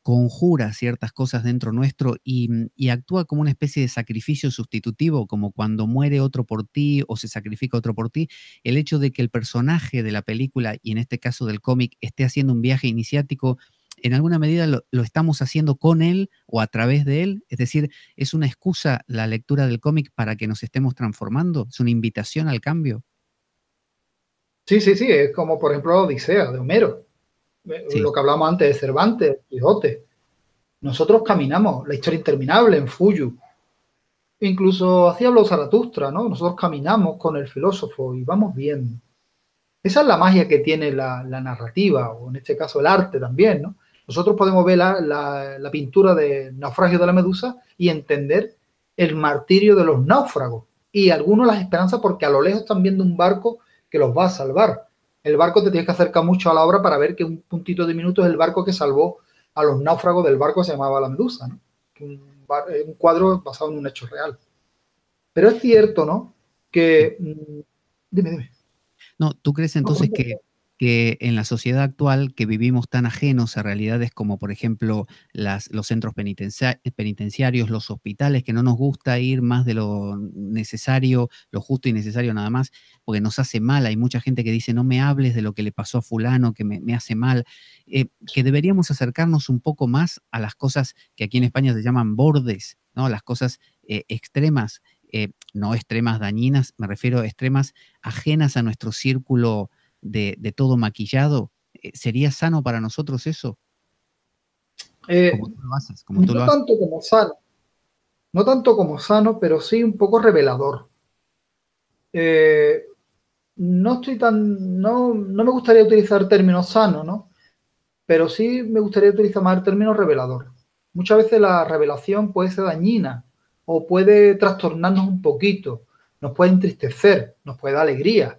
conjura ciertas cosas dentro nuestro y actúa como una especie de sacrificio sustitutivo, como cuando muere otro por ti o se sacrifica otro por ti, el hecho de que el personaje de la película, y en este caso del cómic, esté haciendo un viaje iniciático, en alguna medida lo estamos haciendo con él o a través de él? Es decir, ¿es una excusa la lectura del cómic para que nos estemos transformando? ¿Es una invitación al cambio? Sí, sí, sí, es como por ejemplo la Odisea de Homero, Sí. lo que hablamos antes de Cervantes, Quijote. Nosotros caminamos la historia interminable en Fuyu. Incluso así habló Zaratustra, ¿no? Nosotros caminamos con el filósofo y vamos viendo. Esa es la magia que tiene la narrativa, o en este caso el arte también, ¿no? Nosotros podemos ver la pintura de Naufragio de la Medusa y entender el martirio de los náufragos y algunos las esperanzas porque a lo lejos están viendo un barco que los va a salvar. El barco te tienes que acercar mucho a la obra para ver que un puntito de minuto es el barco que salvó a los náufragos del barco que se llamaba La Medusa, ¿no? Un cuadro basado en un hecho real. Pero es cierto, ¿no? Que... Dime. No, ¿tú crees entonces que en la sociedad actual que vivimos tan ajenos a realidades como, por ejemplo, los centros penitenciarios, los hospitales, que no nos gusta ir más de lo necesario, lo justo y necesario nada más, porque nos hace mal? Hay mucha gente que dice, no me hables de lo que le pasó a fulano, que me hace mal, que deberíamos acercarnos un poco más a las cosas que aquí en España se llaman bordes, ¿no? Las cosas extremas, no extremas dañinas, me refiero a extremas ajenas a nuestro círculo de todo maquillado. ¿Sería sano para nosotros eso? Como tú lo haces, como tú lo haces. Tanto como sano, no tanto como sano, pero sí un poco revelador. No me gustaría utilizar términos sanos, ¿no? Pero sí me gustaría utilizar más el término revelador. Muchas veces la revelación puede ser dañina o puede trastornarnos un poquito, nos puede entristecer, nos puede dar alegría.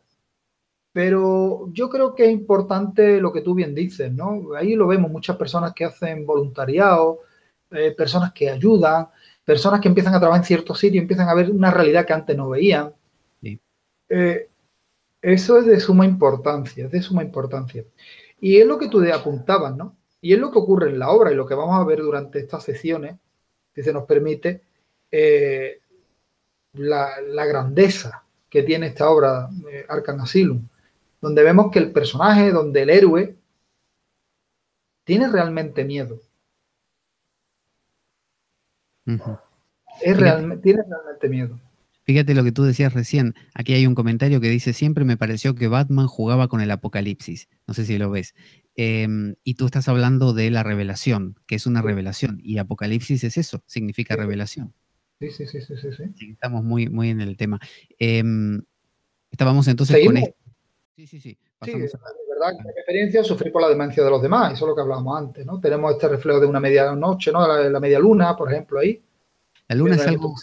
Pero yo creo que es importante lo que tú bien dices, ¿no? Ahí lo vemos, muchas personas que hacen voluntariado, personas que ayudan, personas que empiezan a trabajar en ciertos sitios, empiezan a ver una realidad que antes no veían. Sí. Eso es de suma importancia, es de suma importancia. Y es lo que tú apuntabas, ¿no? Y es lo que ocurre en la obra y lo que vamos a ver durante estas sesiones, si se nos permite, la grandeza que tiene esta obra, Arkham Asylum, donde vemos que el personaje, donde el héroe tiene realmente miedo. Tiene realmente miedo. Fíjate lo que tú decías recién. Aquí hay un comentario que dice, siempre me pareció que Batman jugaba con el apocalipsis. No sé si lo ves. Y tú estás hablando de la revelación, que es una revelación. Y apocalipsis es eso, significa revelación. Sí. Estamos muy, muy en el tema. Estábamos entonces ¿Seguimos? con esto. Sí. Pasamos de verdad que mi experiencia es sufrir por la demencia de los demás. Eso es lo que hablábamos antes, ¿no? Tenemos este reflejo de una medianoche, ¿no? La media luna, por ejemplo, ahí. La luna es algo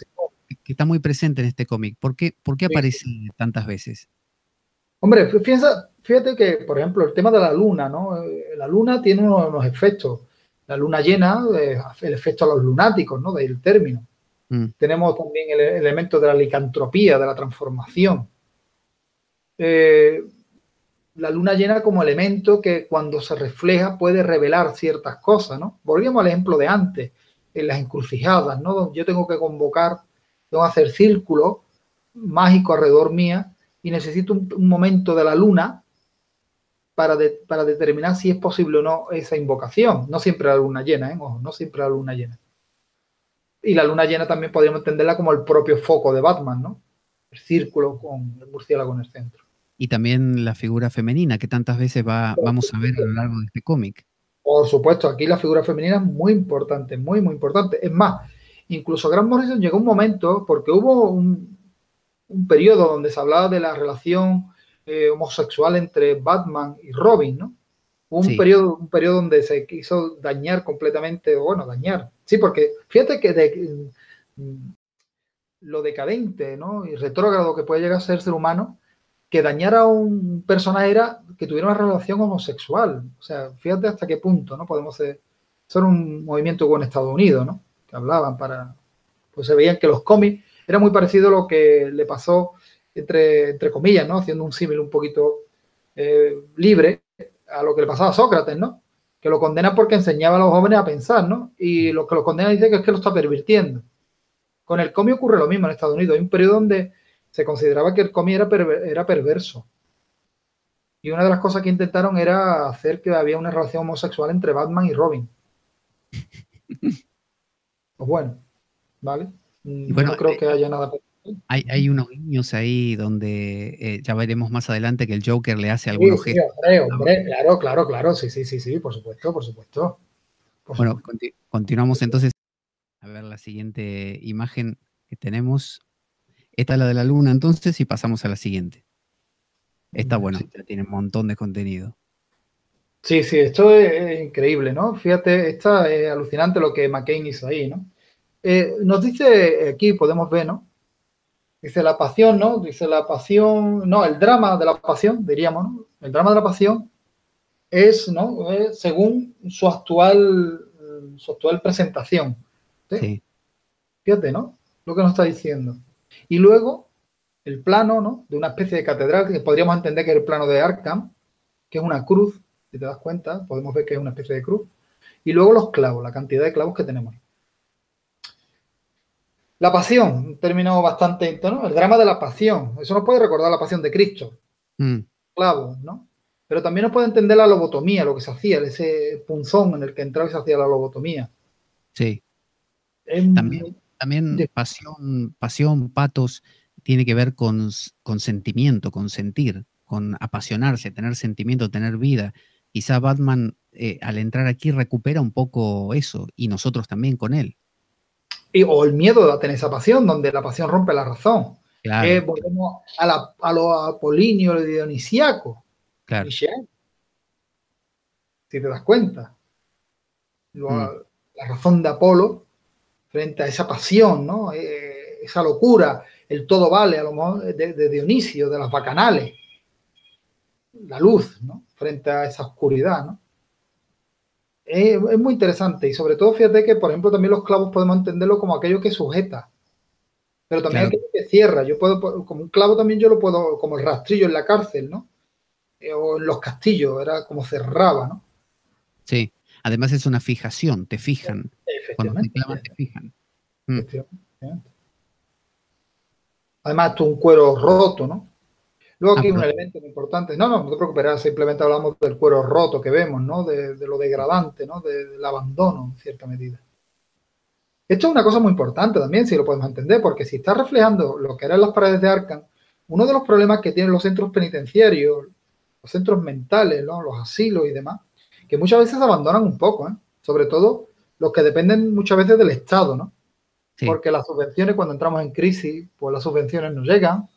que está muy presente en este cómic. ¿Por qué aparece tantas veces? Hombre, fíjate que, por ejemplo, el tema de la luna, ¿no? La luna tiene unos efectos. La luna llena, el efecto a los lunáticos, ¿no? Del término. Tenemos también el elemento de la licantropía, de la transformación. La luna llena como elemento que cuando se refleja puede revelar ciertas cosas, ¿no? Volvíamos al ejemplo de antes, en las encrucijadas, ¿no? Yo tengo que convocar, tengo que hacer círculos mágicos alrededor mía y necesito un momento de la luna para determinar si es posible o no esa invocación. No siempre la luna llena, ojo, no siempre la luna llena. Y la luna llena también podríamos entenderla como el propio foco de Batman, ¿no? El círculo con el murciélago en el centro. Y también la figura femenina, que tantas veces vamos a ver a lo largo de este cómic. Por supuesto, aquí la figura femenina es muy importante, muy importante. Es más, incluso Grant Morrison llegó un momento, porque hubo un periodo donde se hablaba de la relación homosexual entre Batman y Robin, ¿no? Hubo un periodo donde se quiso dañar completamente, dañar. Sí, porque fíjate que lo decadente, ¿no? Y retrógrado que puede llegar a ser ser humano, que dañara a un personaje era que tuviera una relación homosexual. O sea, fíjate hasta qué punto, ¿no? Podemos ser un movimiento con Estados Unidos, ¿no? Que hablaban pues se veían que los cómics era muy parecido a lo que le pasó entre comillas, ¿no? Haciendo un símil un poquito libre a lo que le pasaba a Sócrates, ¿no? Que lo condena porque enseñaba a los jóvenes a pensar, ¿no? Y los que lo condenan dicen que es que lo está pervirtiendo. Con el cómic ocurre lo mismo en Estados Unidos. Hay un periodo donde se consideraba que el cómic era perverso. Y una de las cosas que intentaron era hacer que había una relación homosexual entre Batman y Robin. Pues bueno, ¿vale? Bueno, no creo que haya nada. Hay unos guiños ahí donde ya veremos más adelante que el Joker le hace algunos gestos. Hombre, claro, sí, por supuesto. Bueno, continuamos entonces a ver la siguiente imagen que tenemos. Esta es la de la luna entonces y pasamos a la siguiente. Esta, bueno, ya tiene un montón de contenido. Sí, esto es increíble, ¿no? Fíjate, está alucinante lo que McCain hizo ahí, ¿no? Nos dice, aquí podemos ver, ¿no? Dice la pasión, ¿no? Dice la pasión, no, el drama de la pasión, diríamos, ¿no? El drama de la pasión es, ¿no? Según su actual presentación. ¿Sí? Sí. Fíjate, ¿no? Lo que nos está diciendo. Y luego, el plano, ¿no? De una especie de catedral, que podríamos entender que es el plano de Arkham, que es una cruz, si te das cuenta, podemos ver que es una especie de cruz. Y luego los clavos, la cantidad de clavos que tenemos. La pasión, un término bastante, ¿no? El drama de la pasión. Eso nos puede recordar la pasión de Cristo. Clavos, ¿no? Pero también nos puede entender la lobotomía, lo que se hacía, ese punzón en el que entraba y se hacía la lobotomía. Sí. También pasión, patos, tiene que ver con sentimiento, con sentir, con apasionarse, tener sentimiento, tener vida. Quizá Batman, al entrar aquí, recupera un poco eso, y nosotros también con él. O el miedo a tener esa pasión, donde la pasión rompe la razón. Claro. Volvemos a lo apolíneo, lo dionisíaco. Claro. Michel, si te das cuenta. La razón de Apolo frente a esa pasión, ¿no? Esa locura, el todo vale, a lo mejor de Dionisio, de las bacanales. La luz, ¿no? Frente a esa oscuridad, ¿no? Es muy interesante y sobre todo fíjate que, por ejemplo, también los clavos podemos entenderlo como aquello que sujeta, pero también aquello que cierra. Yo puedo, como un clavo también yo lo puedo, como el rastrillo en la cárcel, ¿no? O en los castillos, era como cerraba, ¿no? Sí, además es una fijación, te fijan. Cuando te clavan, te fijan. Además, tú un cuero roto, ¿no? Luego aquí un elemento muy importante. No te preocupes, simplemente hablamos del cuero roto que vemos, ¿no? De lo degradante, ¿no? Del abandono, en cierta medida. Esto es una cosa muy importante también, si lo podemos entender, porque si está reflejando lo que eran las paredes de Arkham, uno de los problemas que tienen los centros penitenciarios, los centros mentales, ¿no? Los asilos y demás, que muchas veces se abandonan un poco, ¿eh? Sobre todo los que dependen muchas veces del Estado, ¿no? Sí. Porque las subvenciones, cuando entramos en crisis, pues las subvenciones no llegan.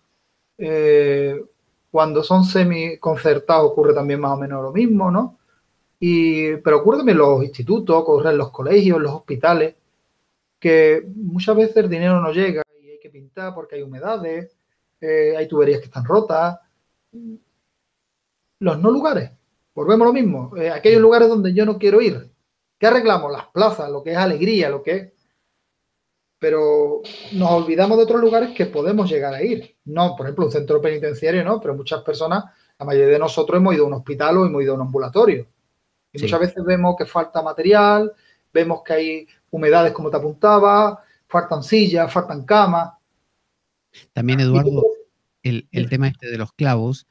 Cuando son semi-concertados ocurre también más o menos lo mismo, ¿no? Pero ocurre también en los institutos, ocurre en los colegios, en los hospitales, que muchas veces el dinero no llega y hay que pintar porque hay humedades, hay tuberías que están rotas. Los no lugares, volvemos a lo mismo, aquellos lugares donde yo no quiero ir. ¿Qué arreglamos? Las plazas, lo que es alegría, lo que es... Pero nos olvidamos de otros lugares que podemos llegar a ir. No, por ejemplo, un centro penitenciario, no, pero muchas personas, la mayoría de nosotros hemos ido a un hospital o hemos ido a un ambulatorio. Y muchas veces vemos que falta material, vemos que hay humedades, como te apuntaba, faltan sillas, faltan camas. También, Eduardo, el tema este de los clavos,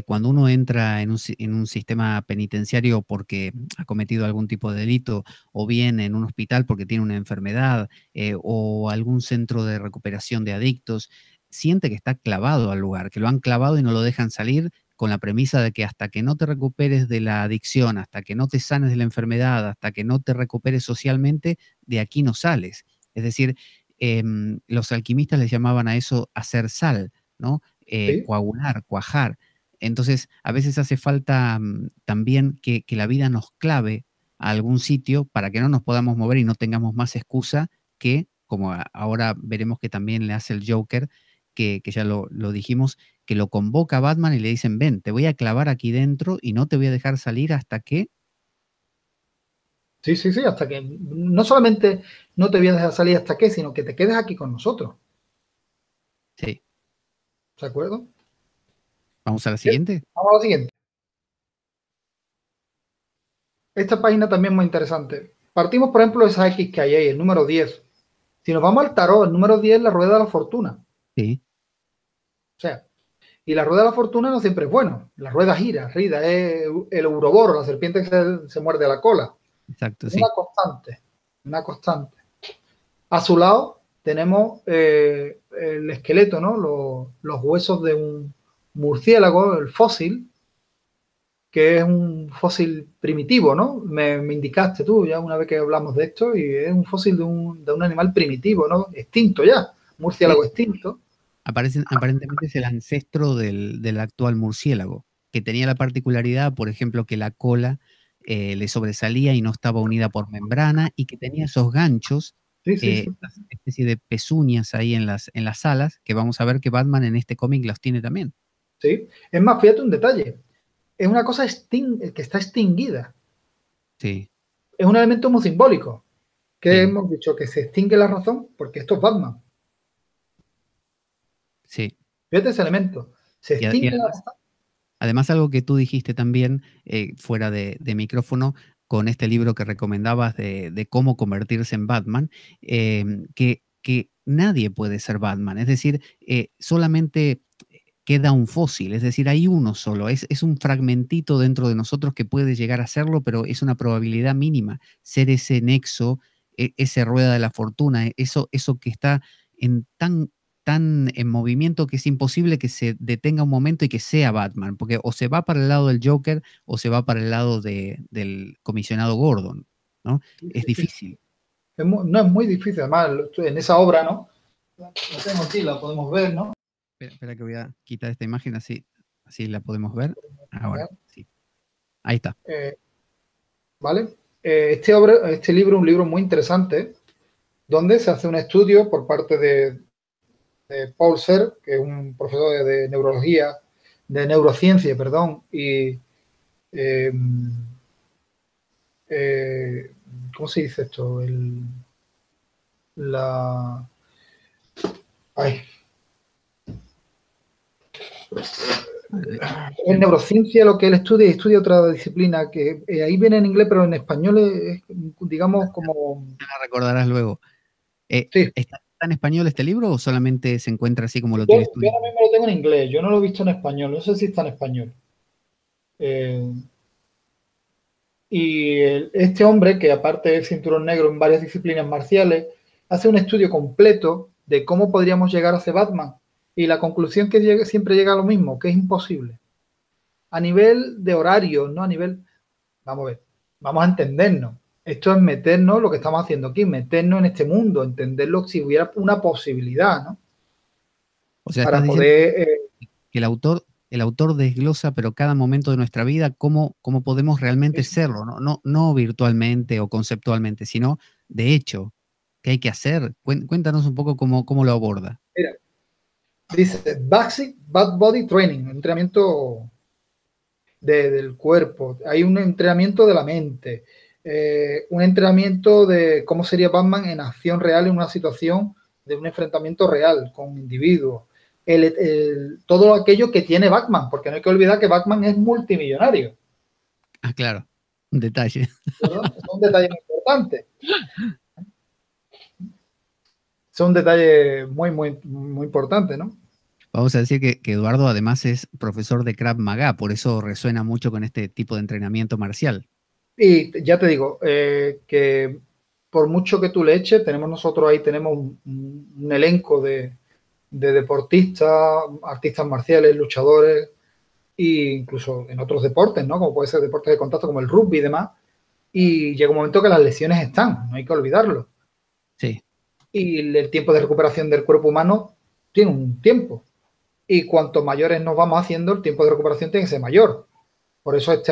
cuando uno entra en un sistema penitenciario porque ha cometido algún tipo de delito, o bien en un hospital porque tiene una enfermedad, o algún centro de recuperación de adictos, siente que está clavado al lugar, que lo han clavado y no lo dejan salir, con la premisa de que hasta que no te recuperes de la adicción, hasta que no te sanes de la enfermedad, hasta que no te recuperes socialmente, de aquí no sales. Es decir, los alquimistas les llamaban a eso hacer sal, ¿no? ¿Sí? Coagular, cuajar. Entonces, a veces hace falta también que la vida nos clave a algún sitio para que no nos podamos mover y no tengamos más excusa que, como ahora veremos que también le hace el Joker, que ya lo dijimos, que lo convoca a Batman y le dicen, ven, te voy a clavar aquí dentro y no te voy a dejar salir hasta que... Sí, hasta que no solamente no te voy a dejar salir hasta que, sino que te quedes aquí con nosotros. Sí. ¿De acuerdo? ¿Vamos a la siguiente? Vamos a la siguiente. Esta página también es muy interesante. Partimos, por ejemplo, de esa X que hay ahí, el número 10. Si nos vamos al tarot, el número 10 es la rueda de la fortuna. Sí. O sea, y la rueda de la fortuna no siempre es bueno. La rueda gira, es el Ouroboros, la serpiente que se muerde la cola. Exacto, es sí. Una constante. A su lado tenemos el esqueleto, ¿no? Los huesos de un murciélago, el fósil, que es un fósil primitivo, ¿no? Me indicaste tú ya una vez que hablamos de esto, y es un fósil de un animal primitivo, ¿no? Extinto ya, murciélago extinto. Aparentemente es el ancestro del actual murciélago, que tenía la particularidad, por ejemplo, que la cola le sobresalía y no estaba unida por membrana, y que tenía esos ganchos Sí, sí, sí. una especie de pezuñas ahí en las alas, que vamos a ver que Batman en este cómic los tiene también. Sí. Es más, fíjate un detalle. Es una cosa que está extinguida. Sí, Es un elemento muy simbólico. Que sí, hemos dicho que se extingue la razón porque esto es Batman. sí. Fíjate ese elemento. Se Y extingue la además, razón. además algo que tú dijiste también fuera de micrófono con este libro que recomendabas de cómo convertirse en Batman, que nadie puede ser Batman, es decir, solamente queda un fósil, es decir, hay uno solo, es un fragmentito dentro de nosotros que puede llegar a serlo, pero es una probabilidad mínima ser ese nexo, ese rueda de la fortuna, eso que está en tan en movimiento que es imposible que se detenga un momento y que sea Batman, porque o se va para el lado del Joker o se va para el lado del comisionado Gordon, ¿no? Sí, Es sí, sí. difícil. No es muy difícil. Además, en esa obra, ¿no? La tengo aquí, la podemos ver, ¿no? Espera que voy a quitar esta imagen, así la podemos ver. Ahora, sí. Ahí está. ¿Vale? Este libro es un libro muy interesante donde se hace un estudio por parte de Paul Serre, que es un profesor de neurología, de neurociencia, perdón, y eh, ¿cómo se dice esto? La, ay, en neurociencia lo que él estudia otra disciplina que ahí viene en inglés, pero en español es, digamos, como... Ya la recordarás luego. Sí, ¿Está en español este libro o solamente se encuentra así como lo yo tienes tú? ahora mismo lo tengo en inglés, yo no lo he visto en español, no sé si está en español. Eh, este hombre, que aparte es cinturón negro en varias disciplinas marciales, hace un estudio completo de cómo podríamos llegar a ser Batman. Y la conclusión que siempre llega a lo mismo, que es imposible. A nivel de horario, no a nivel... Vamos a ver, vamos a entendernos. Esto es meternos, lo que estamos haciendo aquí, meternos en este mundo, entenderlo si hubiera una posibilidad, ¿no? O sea, estás Para diciendo poder... que el autor desglosa, pero cada momento de nuestra vida, cómo podemos realmente serlo, ¿no? No virtualmente o conceptualmente, sino de hecho, ¿qué hay que hacer? Cuéntanos un poco cómo lo aborda. mira, dice, Basic Bad Body Training, entrenamiento del cuerpo, hay un entrenamiento de la mente, un entrenamiento de cómo sería Batman en acción real en una situación de un enfrentamiento real con individuos, todo aquello que tiene Batman, porque no hay que olvidar que Batman es multimillonario, Ah, claro, un detalle. ¿verdad? Es un detalle muy importante. Es un detalle muy, muy, muy importante, ¿no? Vamos a decir que Eduardo además es profesor de Krav Maga, por eso resuena mucho con este tipo de entrenamiento marcial. Y ya te digo, que por mucho que tú le eches, nosotros ahí tenemos un elenco de deportistas, artistas marciales, luchadores, e incluso en otros deportes, ¿no? Como puede ser deportes de contacto como el rugby y demás. Y llega un momento que las lesiones están, no hay que olvidarlo. Sí, Y el tiempo de recuperación del cuerpo humano tiene un tiempo. Y cuanto mayores nos vamos haciendo, el tiempo de recuperación tiene que ser mayor. Por eso este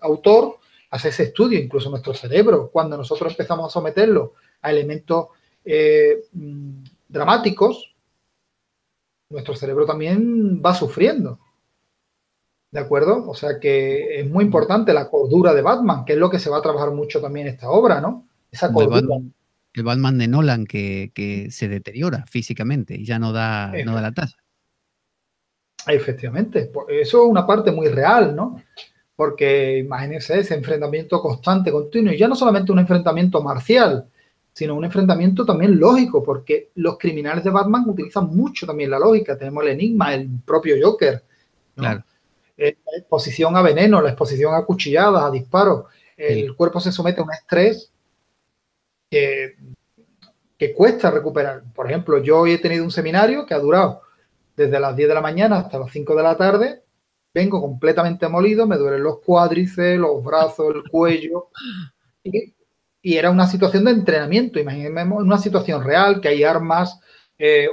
autor hace ese estudio, incluso nuestro cerebro, cuando nosotros empezamos a someterlo a elementos dramáticos, nuestro cerebro también va sufriendo, ¿de acuerdo? O sea que es muy importante la cordura de Batman, que es lo que se va a trabajar mucho también en esta obra, ¿no? Esa como cordura. el Batman de Nolan que se deteriora físicamente y ya no da la talla. Efectivamente, pues eso es una parte muy real, ¿no? Porque imagínense ese enfrentamiento constante, continuo, y ya no solamente un enfrentamiento marcial, sino un enfrentamiento también lógico, porque los criminales de Batman utilizan mucho también la lógica. Tenemos el enigma, el propio Joker, ¿no? Claro, La exposición a veneno, la exposición a cuchilladas, a disparos. sí, El cuerpo se somete a un estrés que, que cuesta recuperar. Por ejemplo, yo hoy he tenido un seminario que ha durado desde las 10 de la mañana hasta las 5 de la tarde. Vengo completamente molido, me duelen los cuádriceps, los brazos, el cuello. Y era una situación de entrenamiento. Imaginemos una situación real, que hay armas,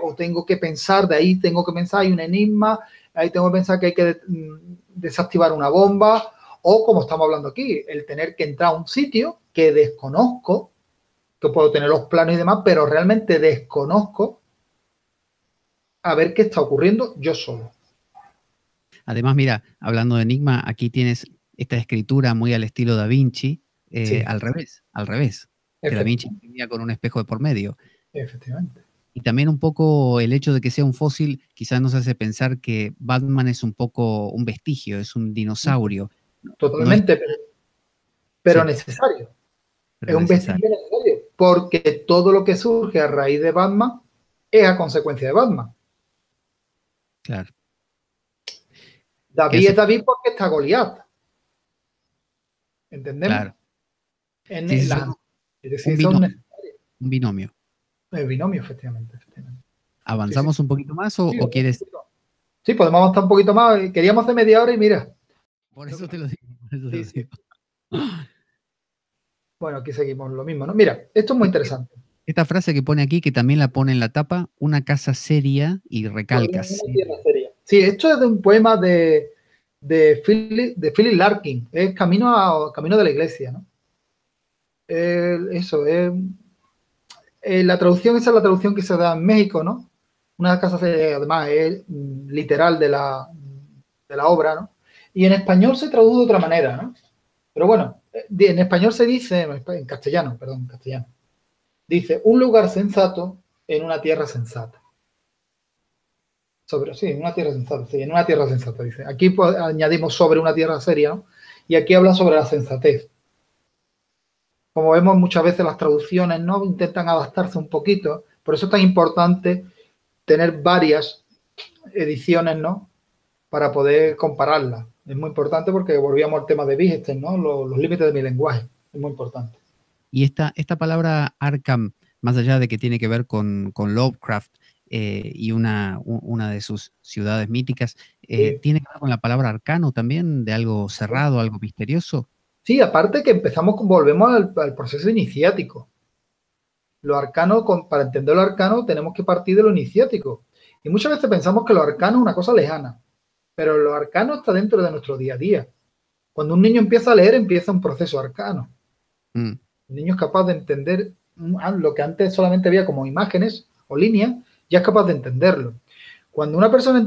o tengo que pensar, de ahí tengo que pensar, hay un enigma, ahí tengo que pensar que hay que desactivar una bomba, o como estamos hablando aquí, el tener que entrar a un sitio que desconozco, que puedo tener los planos y demás, pero realmente desconozco a ver qué está ocurriendo yo solo. Además, mira, hablando de Enigma, aquí tienes esta escritura muy al estilo Da Vinci, Sí, al revés, que Da Vinci escribía con un espejo de por medio. efectivamente. Y también un poco el hecho de que sea un fósil quizás nos hace pensar que Batman es un poco un vestigio, es un dinosaurio. No es, Totalmente, pero sí, necesario. Es pero un necesario. vestigio necesario, porque todo lo que surge a raíz de Batman es a consecuencia de Batman. Claro. Que David hace, es David porque está Goliat. ¿Entendemos? claro. Sí, sí, En las, es un decir, son binomio, un binomio. el binomio, efectivamente. Sí, sí. ¿Avanzamos un poquito más Sí, o quieres? sí, podemos avanzar un poquito más. Queríamos hacer media hora y mira. Por eso te lo digo, por eso te Sí, lo sí. digo. Bueno, aquí seguimos lo mismo, ¿no? Mira, esto es muy interesante. Esta frase que pone aquí, que también la pone en la tapa, una casa seria y recalca Una tierra seria. seria. Sí, esto es de un poema de Philip Larkin, es Camino de la Iglesia, ¿no? Eso, la traducción, esa es la traducción que se da en México, ¿no? Una casa seria, además, es literal de la obra, ¿no? Y en español se traduce de otra manera, ¿no? Pero bueno, en español se dice, en castellano, perdón, en castellano, dice, un lugar sensato en una tierra sensata. Sí, en una tierra sensata, sí, en una tierra sensata, dice. Aquí pues, añadimos sobre una tierra seria, ¿no? Y aquí habla sobre la sensatez. Como vemos muchas veces las traducciones, ¿no? Intentan adaptarse un poquito, por eso es tan importante tener varias ediciones, ¿no? Para poder compararlas. Es muy importante porque volvíamos al tema de Wittgenstein, ¿no? Los límites de mi lenguaje. Es muy importante. Y esta palabra Arkham, más allá de que tiene que ver con Lovecraft y una de sus ciudades míticas, Sí. ¿tiene que ver con la palabra arcano también, de algo cerrado, algo misterioso? Sí, aparte que volvemos al proceso iniciático. Lo arcano, para entender lo arcano, tenemos que partir de lo iniciático. Y muchas veces pensamos que lo arcano es una cosa lejana, pero lo arcano está dentro de nuestro día a día. Cuando un niño empieza a leer, empieza un proceso arcano. Mm. El niño es capaz de entender lo que antes solamente veía como imágenes o líneas, ya es capaz de entenderlo. Cuando una persona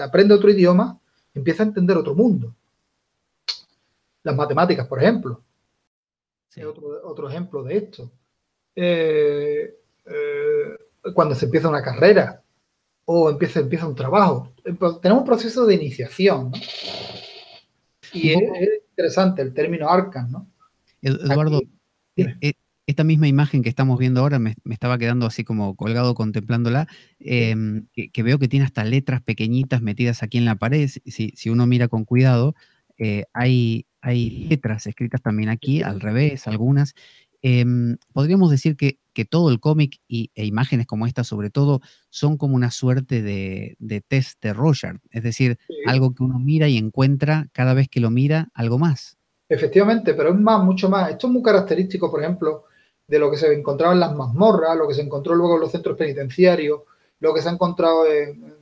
aprende otro idioma, empieza a entender otro mundo. Las matemáticas, por ejemplo, Sí. es otro ejemplo de esto. Cuando se empieza una carrera o empieza un trabajo. Tenemos un proceso de iniciación, ¿no? Y es interesante el término arcan, ¿no? Eduardo, Aquí, dime. esta misma imagen que estamos viendo ahora me estaba quedando así como colgado contemplándola, que veo que tiene hasta letras pequeñitas metidas aquí en la pared. Si uno mira con cuidado, hay letras escritas también aquí, al revés, algunas. Podríamos decir que todo el cómic e imágenes como esta, sobre todo, son como una suerte de test de Rorschach, es decir, Sí, algo que uno mira y encuentra cada vez que lo mira algo más. efectivamente, pero es mucho más. Esto es muy característico, por ejemplo, de lo que se encontraba en las mazmorras, lo que se encontró luego en los centros penitenciarios, lo que se ha encontrado en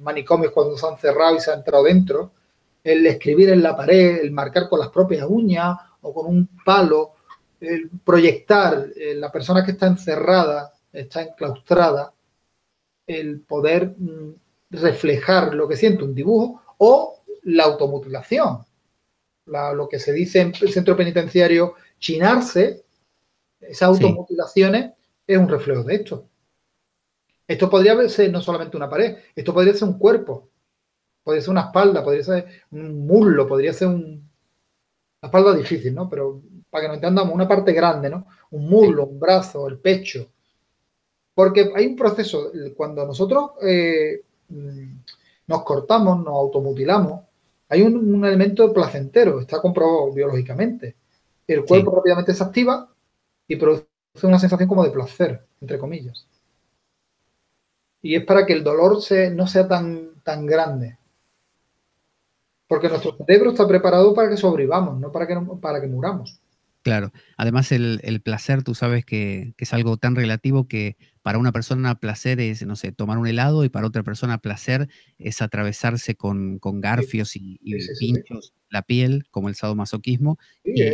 manicomios cuando se han cerrado y se ha entrado dentro, el escribir en la pared, el marcar con las propias uñas o con un palo, el proyectar, la persona que está encerrada, está enclaustrada, el poder reflejar lo que siente un dibujo o la automutilación. Lo que se dice en el centro penitenciario, chinarse, esas Sí, automutilaciones, es un reflejo de esto. Esto podría ser no solamente una pared, esto podría ser un cuerpo, podría ser una espalda, podría ser un muslo, podría ser una espalda difícil, ¿no? Pero para que nos entendamos, una parte grande, ¿no? Un sí. muslo, un brazo, el pecho. Porque hay un proceso, cuando nosotros nos cortamos, nos automutilamos, hay un elemento placentero, está comprobado biológicamente. El Sí. cuerpo rápidamente se activa y produce una sensación como de placer, entre comillas. Y es para que el dolor no sea tan grande. Porque nuestro cerebro está preparado para que sobrevivamos, no para que muramos. Claro. Además, el placer, tú sabes que es algo tan relativo que para una persona placer es, no sé, tomar un helado y para otra persona placer es atravesarse con Sí, garfios y sí, sí, sí. pinchos la piel, como el sadomasoquismo, Sí,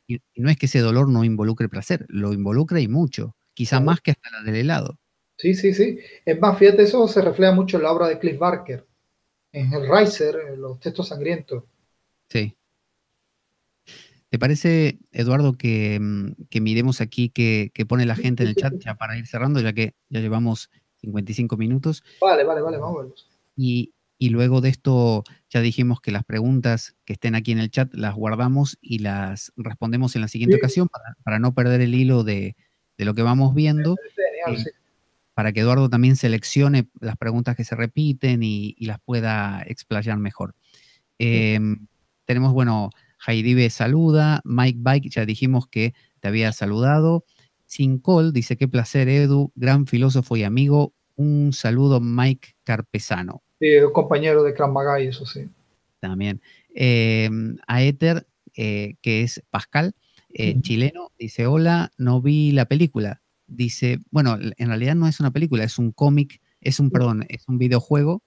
y y no es que ese dolor no involucre placer, lo involucra y mucho, quizá Claro. más que hasta la del helado. Sí, sí, sí. Es más, fíjate, eso se refleja mucho en la obra de Cliff Barker, en Hellraiser, en los textos sangrientos. Sí. ¿Te parece, Eduardo, que miremos aquí que pone la Sí, gente sí, en el sí, chat sí. ya para ir cerrando, ya que ya llevamos 55 minutos? Vale, vale, vale, vamos a verlos. Y luego de esto ya dijimos que las preguntas que estén aquí en el chat las guardamos y las respondemos en la siguiente Sí, ocasión para no perder el hilo de lo que vamos viendo, genial, eh, sí. para que Eduardo también seleccione las preguntas que se repiten y las pueda explayar mejor. Tenemos, bueno, Heidibe saluda, Mike Bike, ya dijimos que te había saludado. Sincol dice, qué placer, Edu, gran filósofo y amigo. Un saludo, Mike Carpesano. Sí, un compañero de Krav Maga y eso sí. También. Aether, que es Pascal, Ujú. chileno, dice, hola, no vi la película. Dice, bueno, en realidad no es una película, es un cómic, perdón, es un videojuego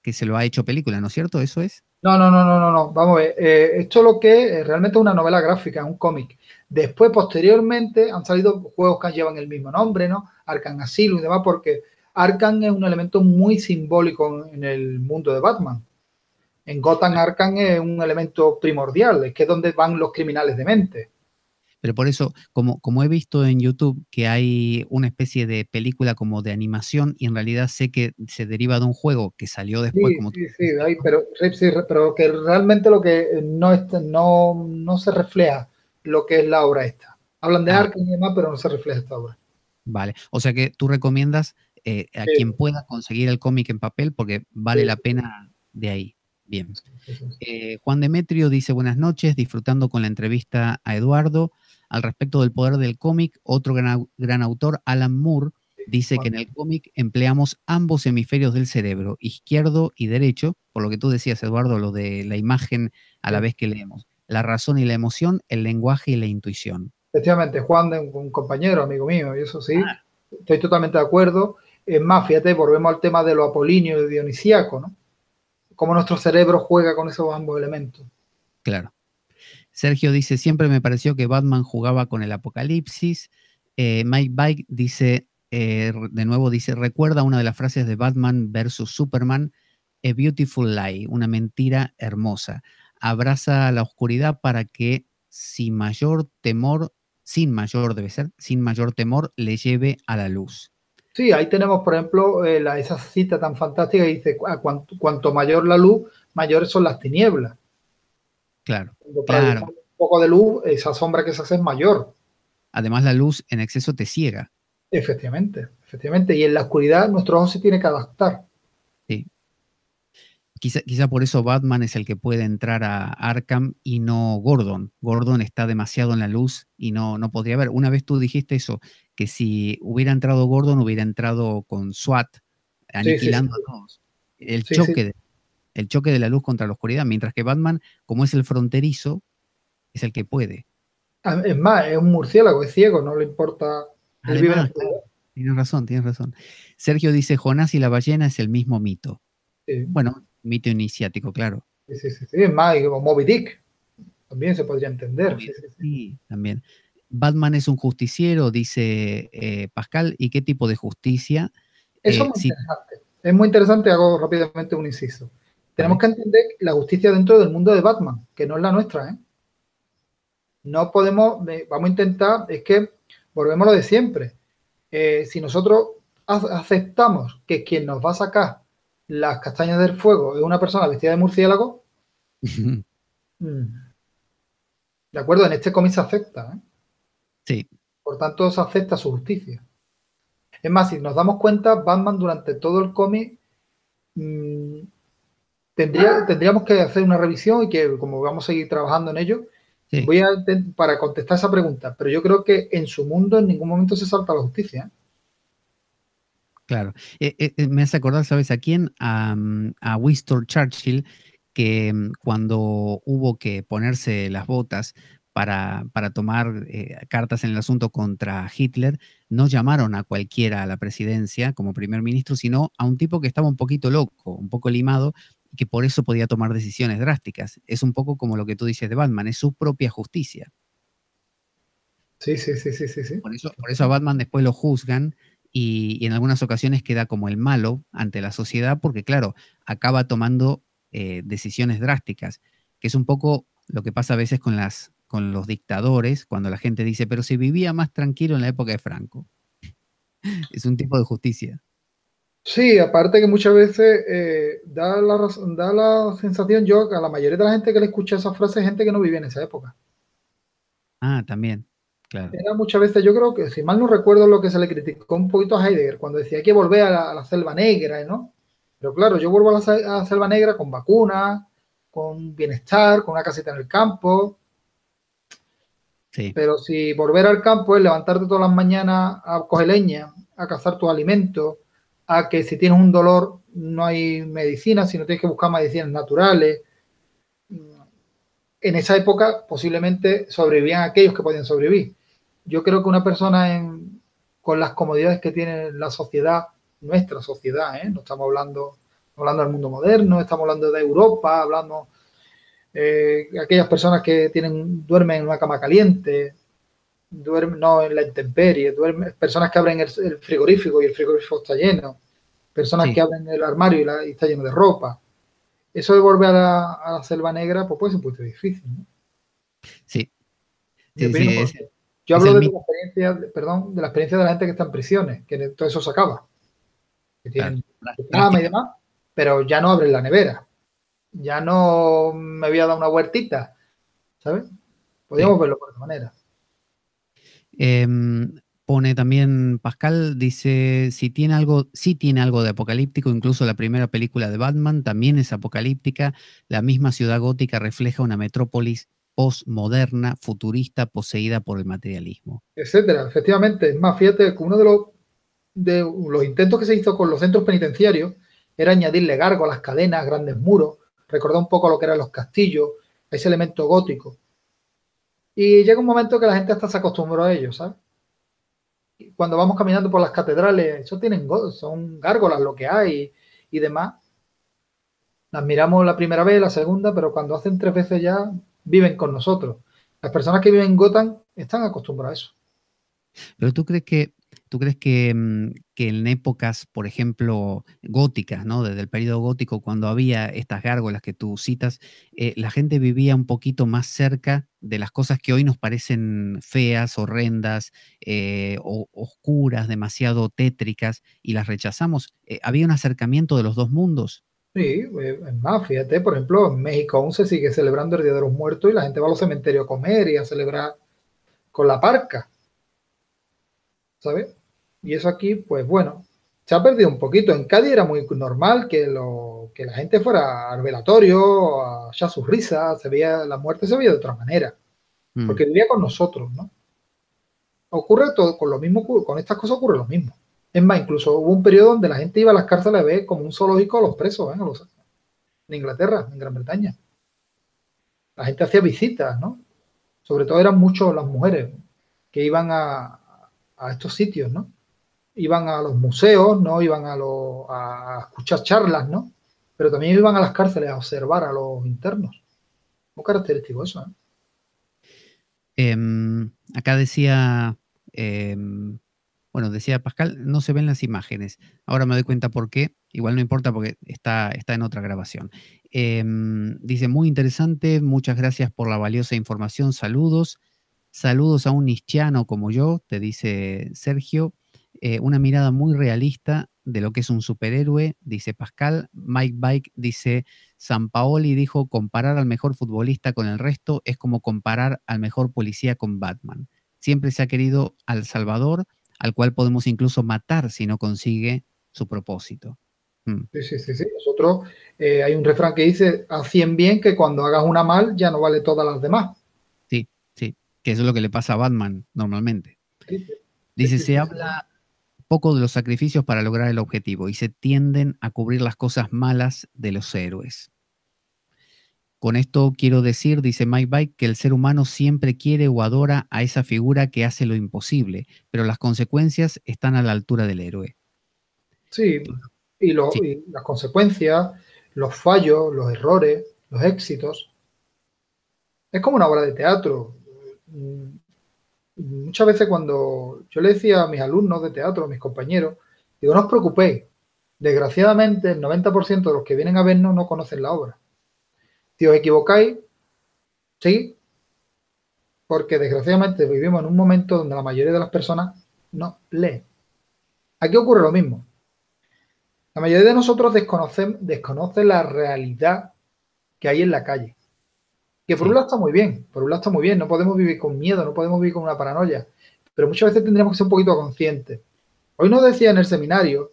que se lo ha hecho película, ¿no es cierto? ¿Eso es? No, no, no, no, no, no. Vamos a ver. Esto lo que es realmente una novela gráfica, un cómic. Después, posteriormente, han salido juegos que llevan el mismo nombre, ¿no? Arkham Asylum y demás, porque Arkham es un elemento muy simbólico en el mundo de Batman. En Gotham, Arkham es un elemento primordial, es que es donde van los criminales de mente. Pero por eso, como he visto en YouTube que hay una especie de película como de animación y en realidad sé que se deriva de un juego que salió después, Sí, como tú sí, sí, dijiste, ahí, ¿no? pero, sí, pero que realmente lo que no se refleja lo que es la obra esta. Hablan de Ah, Arkham y demás, pero no se refleja esta obra. vale. O sea que tú recomiendas a Sí, quien pueda conseguir el cómic en papel porque vale sí, la pena de ahí. Bien. sí, sí, sí. Juan Demetrio dice buenas noches, disfrutando con la entrevista a Eduardo. Al respecto del poder del cómic, otro gran autor, Alan Moore, dice que Bueno, en el cómic empleamos ambos hemisferios del cerebro, izquierdo y derecho, por lo que tú decías, Eduardo, lo de la imagen a la sí. vez que leemos, la razón y la emoción, el lenguaje y la intuición. Efectivamente, Juan, de un compañero, amigo mío, y eso sí, Ah, estoy totalmente de acuerdo. Es más, fíjate, volvemos al tema de lo apolíneo y dionisíaco, ¿no? Cómo nuestro cerebro juega con esos ambos elementos. claro. Sergio dice, siempre me pareció que Batman jugaba con el apocalipsis. Mike Bike dice, de nuevo dice, recuerda una de las frases de Batman versus Superman, A Beautiful Lie, una mentira hermosa. Abraza la oscuridad para que sin mayor temor, sin mayor debe ser, sin mayor temor le lleve a la luz. Sí, ahí tenemos, por ejemplo, esa cita tan fantástica que dice, cuanto mayor la luz, mayores son las tinieblas. Claro, Cuando claro. proyectamos un poco de luz, esa sombra que se hace es mayor. Además la luz en exceso te ciega. Efectivamente, efectivamente. Y en la oscuridad nuestro ojo se tiene que adaptar. Sí. Quizá por eso Batman es el que puede entrar a Arkham y no Gordon. Gordon está demasiado en la luz y no podría ver. Una vez tú dijiste eso, que si hubiera entrado Gordon, hubiera entrado con SWAT, Sí, sí, sí. aniquilando a todos. El Sí, sí. choque de, el choque de la luz contra la oscuridad, mientras que Batman, como es el fronterizo, es el que puede. Es más, es un murciélago, es ciego, no le importa. Él vive en la Además, claro, oscuridad. tienes razón, tienes razón. Sergio dice, Jonás y la ballena es el mismo mito. Sí, Bueno, mito iniciático, claro. sí, sí, sí, sí. Es más, o Moby Dick también se podría entender. Sí, Obvio. sí, sí. Sí, también. Batman es un justiciero, dice Pascal. ¿Y qué tipo de justicia? Eso es muy Sí, interesante. Es muy interesante, hago rápidamente un inciso. Tenemos vale. que entender la justicia dentro del mundo de Batman, que no es la nuestra, ¿eh? No podemos, vamos a intentar, es que volvemos a lo de siempre. Si nosotros aceptamos que quien nos va a sacar las castañas del fuego es una persona vestida de murciélago, mm, de acuerdo, en este cómic se acepta, ¿eh? Sí, Por tanto, se acepta su justicia. Es más, si nos damos cuenta, Batman durante todo el cómic mmm, tendríamos que hacer una revisión y que, como vamos a seguir trabajando en ello, sí, voy a para contestar esa pregunta, pero yo creo que en su mundo en ningún momento se salta la justicia, ¿eh? claro. Me hace acordar, ¿sabes a quién? A Winston Churchill, que cuando hubo que ponerse las botas para tomar cartas en el asunto contra Hitler, no llamaron a cualquiera a la presidencia como primer ministro, sino a un tipo que estaba un poquito loco, un poco limado, y que por eso podía tomar decisiones drásticas. Es un poco como lo que tú dices de Batman, es su propia justicia. Sí, sí, sí, sí, sí, sí. Por eso a Batman después lo juzgan y en algunas ocasiones queda como el malo ante la sociedad porque, claro, acaba tomando decisiones drásticas, que es un poco lo que pasa a veces con los dictadores, cuando la gente dice, pero se vivía más tranquilo en la época de Franco. Es un tipo de justicia. Sí, aparte que muchas veces da la sensación, yo, a la mayoría de la gente que le escucha esa frase es gente que no vivía en esa época. Ah, también, claro. Era muchas veces, yo creo que, si mal no recuerdo, lo que se le criticó un poquito a Heidegger, cuando decía hay que volver a la selva negra, ¿no? Pero claro, yo vuelvo a a la selva negra con vacunas, con bienestar, con una casita en el campo, Sí, pero si volver al campo es levantarte todas las mañanas a coger leña, a cazar tus alimentos, a que si tienes un dolor no hay medicina, sino tienes que buscar medicinas naturales. En esa época posiblemente sobrevivían aquellos que podían sobrevivir. Yo creo que una persona con las comodidades que tiene la sociedad, nuestra sociedad, no estamos hablando del mundo moderno, estamos hablando de Europa, hablando aquellas personas que duermen en una cama caliente, duermen no en la intemperie, personas que abren el frigorífico y el frigorífico está lleno, personas que sí, abren el armario y está lleno de ropa. Eso de volver a la selva negra, pues puede ser un poquito difícil, ¿no? sí, Mi sí, opinión, sí, porque yo es hablo el desde la mito, experiencia, perdón, de la experiencia de la gente que está en prisiones, que todo eso se acaba, que claro, tienen su cama y drástica. demás, pero ya no abren la nevera, ya no me voy a dar una huertita, ¿sabes? Sí. Podríamos verlo por esa manera. Pone también Pascal, dice, si tiene algo de apocalíptico, incluso la primera película de Batman también es apocalíptica, la misma ciudad gótica refleja una metrópolis postmoderna, futurista, poseída por el materialismo. Etcétera. Efectivamente, es más, fíjate que uno de los intentos que se hizo con los centros penitenciarios era añadirle gárgolas, cadenas, grandes muros, recordar un poco lo que eran los castillos, ese elemento gótico. Y llega un momento que la gente hasta se acostumbró a ello, ¿sabes? Cuando vamos caminando por las catedrales, eso son gárgolas lo que hay y demás. Las miramos la primera vez, la segunda, pero cuando hacen 3 veces ya viven con nosotros. Las personas que viven en Gotham están acostumbradas a eso. Pero tú crees que en épocas, por ejemplo, góticas, ¿no? Desde el periodo gótico, cuando había estas gárgolas que tú citas, la gente vivía un poquito más cerca de las cosas que hoy nos parecen feas, horrendas, o oscuras, demasiado tétricas, y las rechazamos. Había un acercamiento de los dos mundos. Sí, es más, fíjate, por ejemplo, en México aún se sigue celebrando el Día de los Muertos y la gente va a los cementerios a comer y a celebrar con la parca, ¿sabes? Y eso aquí, pues bueno, se ha perdido un poquito. En Cádiz era muy normal que la gente fuera al velatorio, a echar sus risas, la muerte se veía de otra manera, Mm, porque vivía con nosotros, ¿no? Ocurre todo con lo mismo, con estas cosas ocurre lo mismo. Es más, incluso hubo un periodo donde la gente iba a las cárceles a ver como un zoológico a los presos, ¿eh? En Inglaterra, en Gran Bretaña. La gente hacía visitas, ¿no? Sobre todo eran muchos las mujeres que iban a estos sitios, ¿no? Iban a los museos, ¿no? Iban a escuchar charlas, ¿no? Pero también iban a las cárceles a observar a los internos. Muy característico eso, ¿eh? acá decía, em, bueno, decía Pascal, no se ven las imágenes. Ahora me doy cuenta por qué. Igual no importa porque está en otra grabación. Dice, muy interesante, muchas gracias por la valiosa información. Saludos. Saludos a un nichiano como yo, te dice Sergio. Una mirada muy realista de lo que es un superhéroe, dice Pascal. Mike Bike dice, Sampaoli dijo, comparar al mejor futbolista con el resto es como comparar al mejor policía con Batman. Siempre se ha querido al Salvador, al cual podemos incluso matar si no consigue su propósito. Mm, Sí, sí, sí, sí. Nosotros, hay un refrán que dice, haz 100 bien que cuando hagas una mal ya no vale todas las demás. sí, sí, que eso es lo que le pasa a Batman normalmente. Sí, sí, Dice, sí, se sí, sí. habla poco de los sacrificios para lograr el objetivo y se tienden a cubrir las cosas malas de los héroes. Con esto quiero decir, dice Mike Bike, que el ser humano siempre quiere o adora a esa figura que hace lo imposible, pero las consecuencias están a la altura del héroe. Sí, Sí, y las consecuencias, los fallos, los errores, los éxitos. Es como una obra de teatro. muchas veces cuando yo le decía a mis alumnos de teatro, a mis compañeros, digo, no os preocupéis, desgraciadamente el 90% de los que vienen a vernos no conocen la obra. Si os equivocáis, sí, porque desgraciadamente vivimos en un momento donde la mayoría de las personas no leen. Aquí ocurre lo mismo. La mayoría de nosotros desconoce la realidad que hay en la calle. Que por un Sí, lado está muy bien, por un lado está muy bien, no podemos vivir con miedo, no podemos vivir con una paranoia, pero muchas veces tendremos que ser un poquito conscientes. Hoy nos decía en el seminario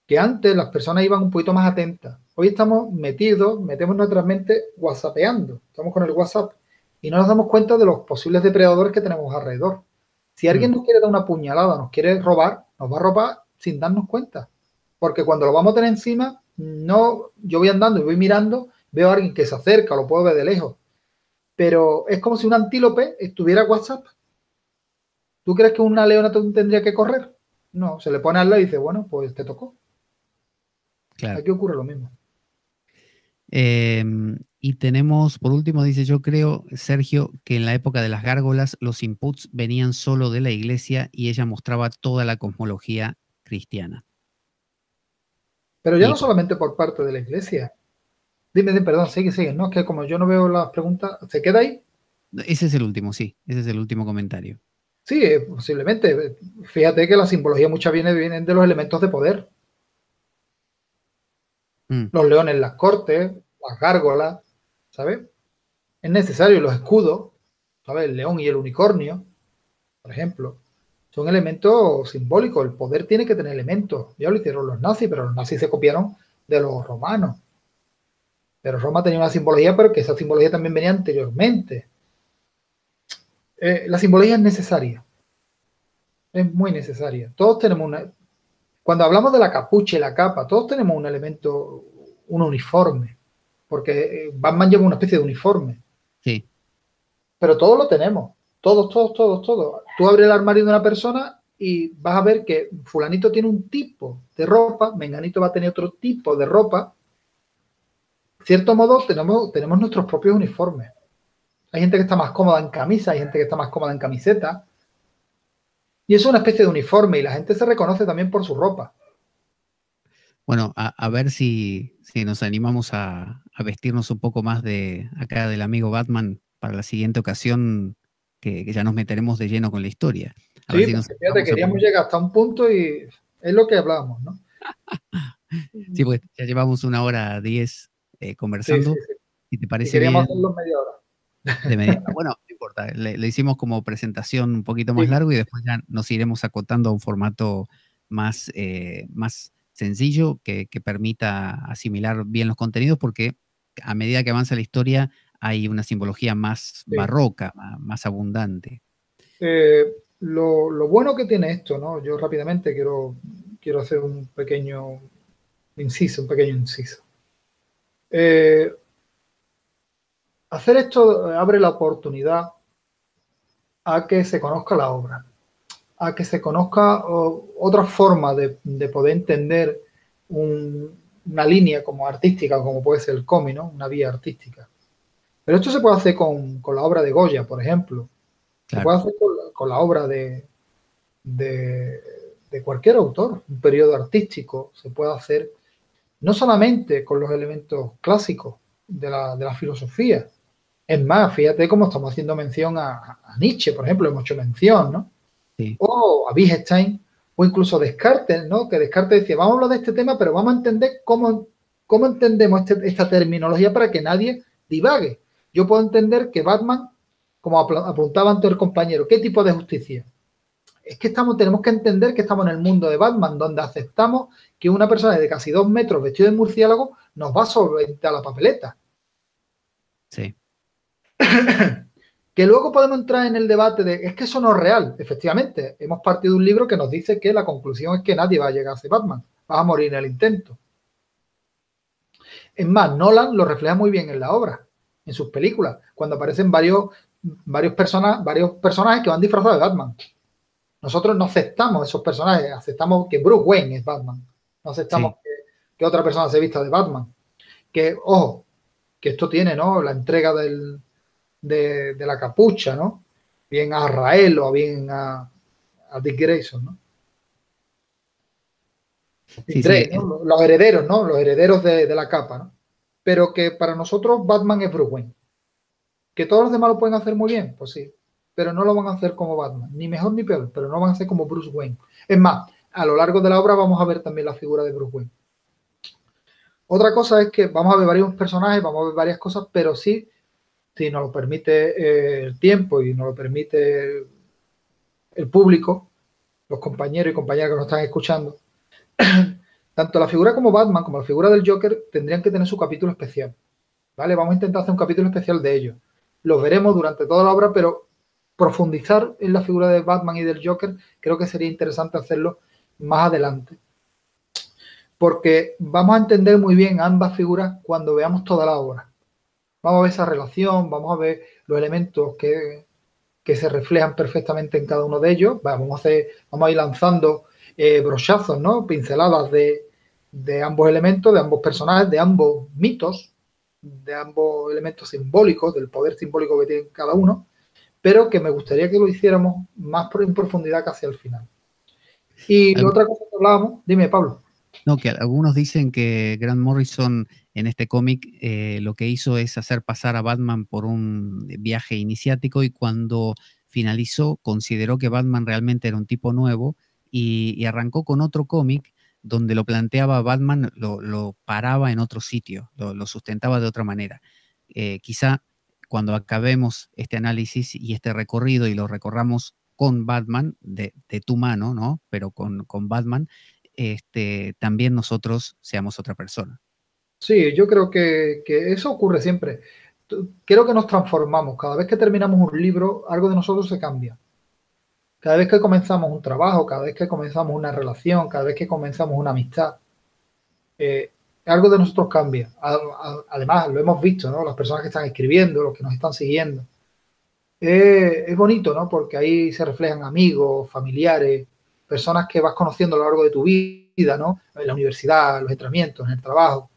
que antes las personas iban un poquito más atentas. Hoy estamos metemos nuestra mente whatsappeando, estamos con el WhatsApp y no nos damos cuenta de los posibles depredadores que tenemos alrededor. Si alguien mm, nos quiere dar una puñalada, nos quiere robar, nos va a robar sin darnos cuenta. Porque cuando lo vamos a tener encima, no, yo voy andando y voy mirando, veo a alguien que se acerca, lo puedo ver de lejos. Pero es como si un antílope estuviera WhatsApp. ¿Tú crees que una leona tendría que correr? No, se le pone al lado y dice, bueno, pues te tocó. claro. Aquí ocurre lo mismo. Y tenemos, por último, dice, yo creo, Sergio, que en la época de las gárgolas los inputs venían solo de la iglesia y ella mostraba toda la cosmología cristiana. Pero ya Y no solamente por parte de la iglesia. Dime, perdón, sigue, ¿no? Es que como yo no veo las preguntas, ¿se queda ahí? ese es el último, sí, ese es el último comentario. Sí, posiblemente. Fíjate que la simbología muchas vienen de los elementos de poder. Mm, Los leones en las cortes, las gárgolas, ¿sabes? Es necesario, los escudos, ¿sabes? El león y el unicornio, por ejemplo, son elementos simbólicos. El poder tiene que tener elementos. Ya lo hicieron los nazis, pero los nazis se copiaron de los romanos. Pero Roma tenía una simbología, pero que esa simbología también venía anteriormente. La simbología es necesaria, es muy necesaria. Todos tenemos una. Cuando hablamos de la capucha y la capa, todos tenemos un elemento, un uniforme, porque Batman lleva una especie de uniforme, sí, pero todos lo tenemos, todos. Tú abres el armario de una persona y vas a ver que fulanito tiene un tipo de ropa, menganito va a tener otro tipo de ropa. De cierto modo, tenemos nuestros propios uniformes. Hay gente que está más cómoda en camisa, hay gente que está más cómoda en camiseta. Y es una especie de uniforme y la gente se reconoce también por su ropa. bueno, a ver si nos animamos a vestirnos un poco más de acá del amigo Batman para la siguiente ocasión que ya nos meteremos de lleno con la historia. A ver Sí, si nos porque fíjate, animamos a queríamos poner. llegar hasta un punto y es lo que hablábamos, ¿no? Sí, pues ya llevamos 1 hora 10 Sí, sí, conversando. sí. Si te Y parece queríamos bien, hacerlo en media hora. de media hora. Bueno, no importa, le hicimos como presentación un poquito más Sí, largo y después ya nos iremos acotando a un formato más sencillo que permita asimilar bien los contenidos, porque a medida que avanza la historia hay una simbología más sí. barroca, más abundante. Lo bueno que tiene esto, ¿no? Yo rápidamente quiero hacer un pequeño inciso. Eh, Hacer esto abre la oportunidad a que se conozca la obra, a que se conozca otra forma de poder entender una línea como artística, como puede ser el cómic, ¿no? Una vía artística. Pero esto se puede hacer con la obra de Goya, por ejemplo. Se Claro, puede hacer con la obra de, de cualquier autor, un periodo artístico. Se puede hacer no solamente con los elementos clásicos de la filosofía. Es más, fíjate cómo estamos haciendo mención a Nietzsche, por ejemplo, hemos hecho mención, ¿no? sí, O a Wittgenstein, o incluso a Descartes, ¿no? Que Descartes decía, vamos a hablar de este tema, pero vamos a entender cómo entendemos esta terminología para que nadie divague. Yo puedo entender que Batman, como apuntaba antes el compañero, ¿qué tipo de justicia? Es que tenemos que entender que estamos en el mundo de Batman, donde aceptamos que una persona de casi 2 metros vestido de murciélago nos va a solventar la papeleta. sí. Que luego podemos entrar en el debate de, es que eso no es real. Efectivamente, hemos partido de un libro que nos dice que la conclusión es que nadie va a llegar a ser Batman. Vas a morir en el intento. Es más, Nolan lo refleja muy bien en la obra, en sus películas, cuando aparecen varios personajes que van disfrazados de Batman. Nosotros no aceptamos esos personajes, aceptamos que Bruce Wayne es Batman. No aceptamos Sí. que otra persona se vista de Batman. Que, ojo, que esto tiene, ¿no? La entrega de la capucha, ¿no? bien a Rael o bien a Dick Grayson, ¿no? Dick Sí, sí, Grayson, ¿no? Los herederos, ¿no? Los herederos de la capa, ¿no? Pero que para nosotros Batman es Bruce Wayne. ¿Que todos los demás lo pueden hacer muy bien? Pues sí, pero no lo van a hacer como Batman, ni mejor ni peor, pero no lo van a hacer como Bruce Wayne. Es más, a lo largo de la obra vamos a ver también la figura de Bruce Wayne. Otra cosa es que vamos a ver varios personajes, vamos a ver varias cosas, pero sí, si nos lo permite el tiempo y nos lo permite el público, los compañeros y compañeras que nos están escuchando, tanto la figura como Batman como la figura del Joker tendrían que tener su capítulo especial. ¿Vale? Vamos a intentar hacer un capítulo especial de ellos. Los veremos durante toda la obra, pero profundizar en la figura de Batman y del Joker creo que sería interesante hacerlo más adelante. Porque vamos a entender muy bien ambas figuras cuando veamos toda la obra. Vamos a ver esa relación, vamos a ver los elementos que se reflejan perfectamente en cada uno de ellos. Vamos a ir lanzando brochazos, ¿no? Pinceladas de ambos elementos, de ambos personajes, de ambos mitos, de ambos elementos simbólicos, del poder simbólico que tiene cada uno, pero que me gustaría que lo hiciéramos más en profundidad que hacia el final. Y algo- otra cosa que hablábamos, dime, Pablo. no, que algunos dicen que Grant Morrison en este cómic lo que hizo es hacer pasar a Batman por un viaje iniciático y cuando finalizó consideró que Batman realmente era un tipo nuevo y arrancó con otro cómic donde lo planteaba a Batman, lo paraba en otro sitio, lo sustentaba de otra manera. Quizá cuando acabemos este análisis y este recorrido y lo recorramos con Batman, de tu mano, ¿no? Pero con Batman, también nosotros seamos otra persona. Sí, yo creo que eso ocurre siempre. Creo que nos transformamos. Cada vez que terminamos un libro, algo de nosotros se cambia. Cada vez que comenzamos un trabajo, cada vez que comenzamos una relación, cada vez que comenzamos una amistad, algo de nosotros cambia. Además, lo hemos visto, ¿no? Las personas que están escribiendo, los que nos están siguiendo. Es bonito, ¿no? Porque ahí se reflejan amigos, familiares, personas que vas conociendo a lo largo de tu vida, ¿no? En la universidad, en los entrenamientos, en el trabajo.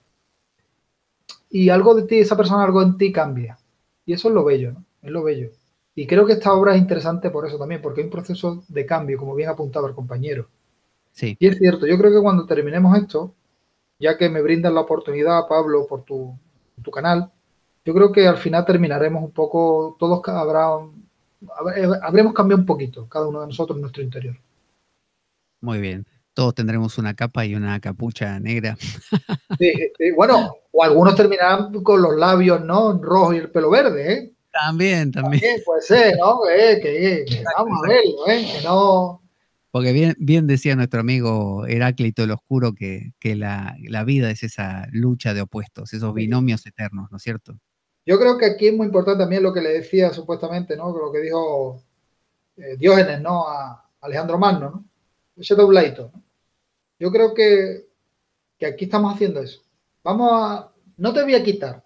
Y algo de ti, esa persona, algo en ti cambia. Y eso es lo bello, ¿no? Es lo bello. Y creo que esta obra es interesante por eso también, porque hay un proceso de cambio, como bien apuntaba el compañero. Sí. Y es cierto, yo creo que cuando terminemos esto, ya que me brindas la oportunidad, Pablo, por tu canal, yo creo que al final terminaremos un poco, todos habremos cambiado un poquito, cada uno de nosotros en nuestro interior. Muy bien. Todos tendremos una capa y una capucha negra. Sí, sí, bueno, o algunos terminarán con los labios, ¿no? Rojos y el pelo verde, ¿eh? También. También puede ser, ¿no? Que vamos a verlo, ¿eh? Que no. Porque bien decía nuestro amigo Heráclito el Oscuro que la vida es esa lucha de opuestos, esos binomios eternos, ¿no es cierto? Yo creo que aquí es muy importante también lo que le decía supuestamente, ¿no? Lo que dijo Diógenes, ¿no? A Alejandro Magno, ¿no? Ese dobladito, ¿no? Yo creo que aquí estamos haciendo eso. No te voy a quitar,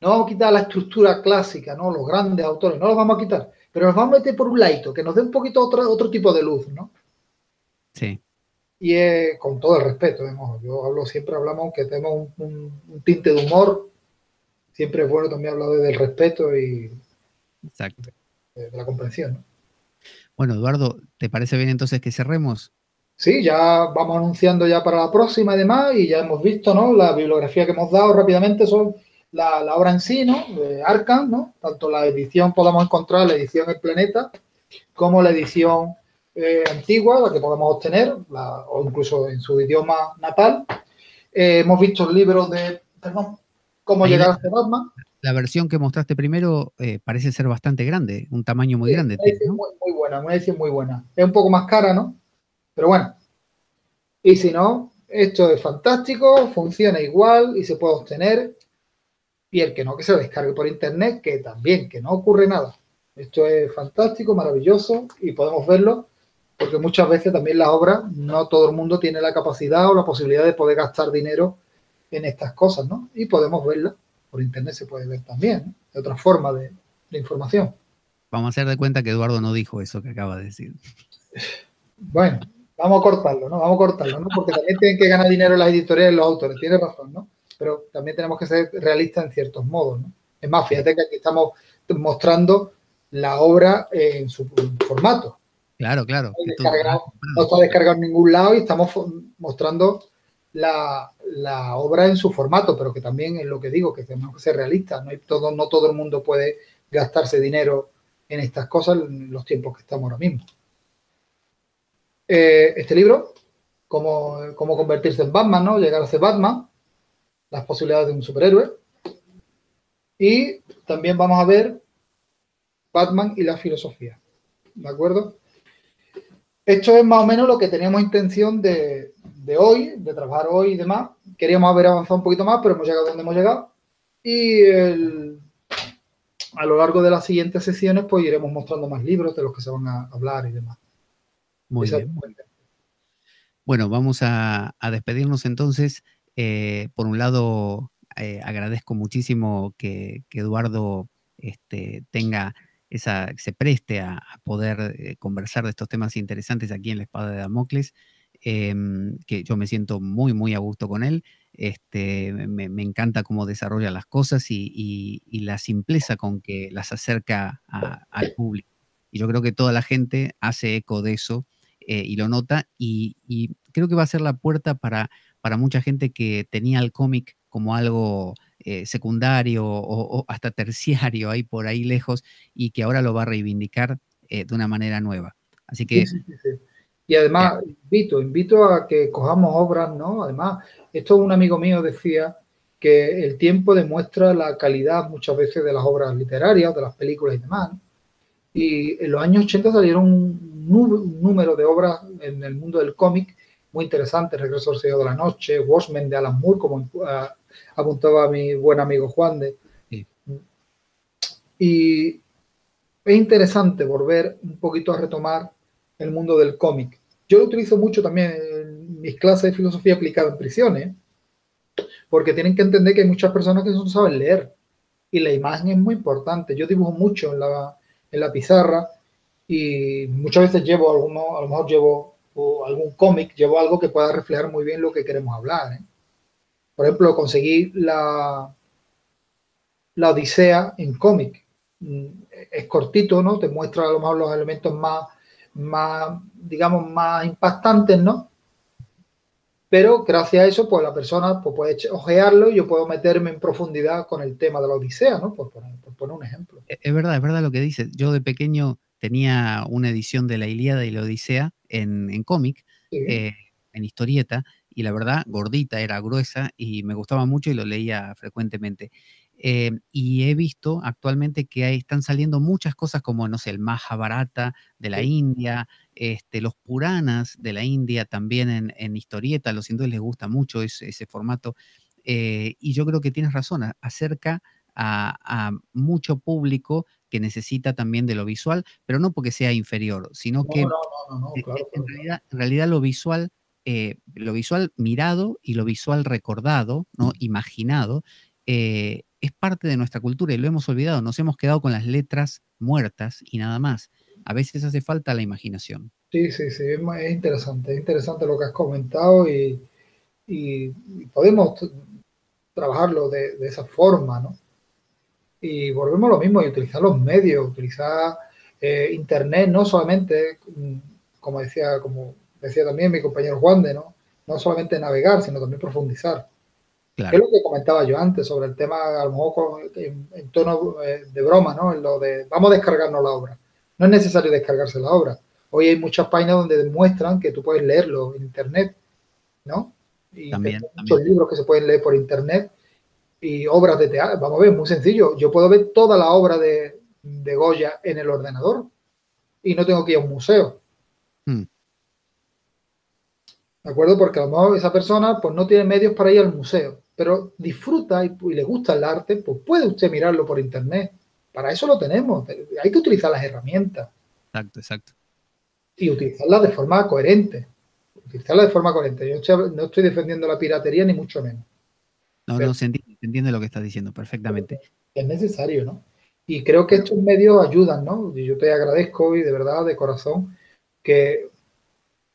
no vamos a quitar la estructura clásica, ¿no? Los grandes autores, no los vamos a quitar, pero nos vamos a meter por un ladito, que nos dé un poquito otro tipo de luz, ¿no? Sí. Y con todo el respeto, ¿no? Siempre hablamos que tenemos un tinte de humor, siempre es bueno también hablar del respeto y Exacto. de la comprensión, ¿no? Bueno, Eduardo, ¿te parece bien entonces que cerremos? Sí, ya vamos anunciando ya para la próxima y demás, y ya hemos visto, ¿no? La bibliografía que hemos dado rápidamente son la obra en sí, ¿no? De Arkham, ¿no? Tanto la edición podamos encontrar, la edición El Planeta, como la edición antigua, la que podemos obtener, o incluso en su idioma natal. Hemos visto el libro de, perdón, Cómo Ahí llegar a ser Batman. la versión que mostraste primero parece ser bastante grande, un tamaño muy Sí, grande una tiene, edición ¿no? muy buena, una edición muy buena. Es un poco más cara, ¿no? Pero bueno, y si no, esto es fantástico, funciona igual y se puede obtener. Y el que no, que se lo descargue por internet, que también, que no ocurre nada. Esto es fantástico, maravilloso y podemos verlo porque muchas veces también las obras, no todo el mundo tiene la capacidad o la posibilidad de poder gastar dinero en estas cosas, ¿no? Y podemos verlas. Por internet se puede ver también, ¿no? De otra forma de información. Vamos a hacer de cuenta que Eduardo no dijo eso que acaba de decir. Bueno, vamos a cortarlo, ¿no? Vamos a cortarlo, ¿no? Porque también tienen que ganar dinero las editoriales y los autores, tienes razón, ¿no? Pero también tenemos que ser realistas en ciertos modos, ¿no? Es más, fíjate que aquí estamos mostrando la obra en su formato. Claro, claro. No está descargado en ningún lado y estamos mostrando la obra en su formato, pero que también es lo que digo, que tenemos que ser realistas. No todo el mundo puede gastarse dinero en estas cosas en los tiempos que estamos ahora mismo. Este libro, cómo convertirse en Batman, ¿no? Llegar a ser Batman, las posibilidades de un superhéroe. Y también vamos a ver Batman y la filosofía. ¿De acuerdo? Esto es más o menos lo que teníamos intención de hoy, de trabajar hoy y demás. Queríamos haber avanzado un poquito más, pero hemos llegado donde hemos llegado. Y a lo largo de las siguientes sesiones, pues iremos mostrando más libros de los que se van a hablar y demás. Muy bien. Bueno, vamos a despedirnos entonces. Por un lado, agradezco muchísimo que Eduardo tenga se preste a poder conversar de estos temas interesantes aquí en La Espada de Damocles, que yo me siento muy, muy a gusto con él. Me encanta cómo desarrolla las cosas y la simpleza con que las acerca al público. Y yo creo que toda la gente hace eco de eso. Y lo nota, y creo que va a ser la puerta para mucha gente que tenía el cómic como algo secundario o hasta terciario, ahí por ahí lejos, y que ahora lo va a reivindicar de una manera nueva. Así que... Sí. Y además, invito a que cojamos obras, ¿no? Además, esto un amigo mío decía que el tiempo demuestra la calidad muchas veces de las obras literarias, de las películas y demás, ¿no? Y en los años 80 salieron un número de obras en el mundo del cómic muy interesantes. Regreso al Señor de la Noche, Watchmen de Alan Moore, como apuntaba mi buen amigo Juan de. Sí. Y es interesante volver un poquito a retomar el mundo del cómic. Yo lo utilizo mucho también en mis clases de filosofía aplicada en prisiones, porque tienen que entender que hay muchas personas que no saben leer y la imagen es muy importante. Yo dibujo mucho en la pizarra y muchas veces a lo mejor llevo algún cómic, llevo algo que pueda reflejar muy bien lo que queremos hablar, ¿eh? Por ejemplo, conseguí la Odisea en cómic. Es cortito, ¿no? Te muestra a lo mejor los elementos digamos, más impactantes, ¿no? Pero gracias a eso, pues la persona pues, puede ojearlo y yo puedo meterme en profundidad con el tema de la Odisea, ¿no? Por poner un ejemplo. Es verdad lo que dices. Yo de pequeño tenía una edición de la Ilíada y la Odisea en cómic, Sí. En historieta, y la verdad, gordita, era gruesa, y me gustaba mucho y lo leía frecuentemente. Y he visto actualmente que están saliendo muchas cosas como, no sé, el Mahabharata de la India, los Puranas de la India también en historieta. A los hindúes les gusta mucho ese formato. Y yo creo que tienes razón, acerca a mucho público que necesita también de lo visual, pero no porque sea inferior, sino que claro. En realidad lo visual mirado y lo visual recordado, ¿no? Imaginado, es parte de nuestra cultura y lo hemos olvidado. Nos hemos quedado con las letras muertas y nada más. A veces hace falta la imaginación. Sí, es interesante lo que has comentado y podemos trabajarlo de esa forma, ¿no? Y volvemos a lo mismo, y utilizar los medios, utilizar Internet, no solamente, como decía también mi compañero Juan de, no solamente navegar, sino también profundizar. Claro. Es lo que comentaba yo antes sobre el tema, a lo mejor en tono de broma, ¿no? En lo de vamos a descargarnos la obra. No es necesario descargarse la obra. Hoy hay muchas páginas donde demuestran que tú puedes leerlo en Internet, ¿no? Y también, muchos libros que se pueden leer por Internet y obras de teatro. Vamos a ver, muy sencillo. Yo puedo ver toda la obra de Goya en el ordenador y no tengo que ir a un museo. ¿De acuerdo? Porque a lo mejor esa persona pues no tiene medios para ir al museo, pero disfruta y le gusta el arte, pues puede usted mirarlo por Internet. Para eso lo tenemos. Hay que utilizar las herramientas. Exacto. Y utilizarlas de forma coherente. Yo no estoy defendiendo la piratería ni mucho menos. No, se entiende lo que estás diciendo perfectamente. Es necesario, ¿no? Y creo que estos medios ayudan, ¿no? Y yo te agradezco y de verdad, de corazón, que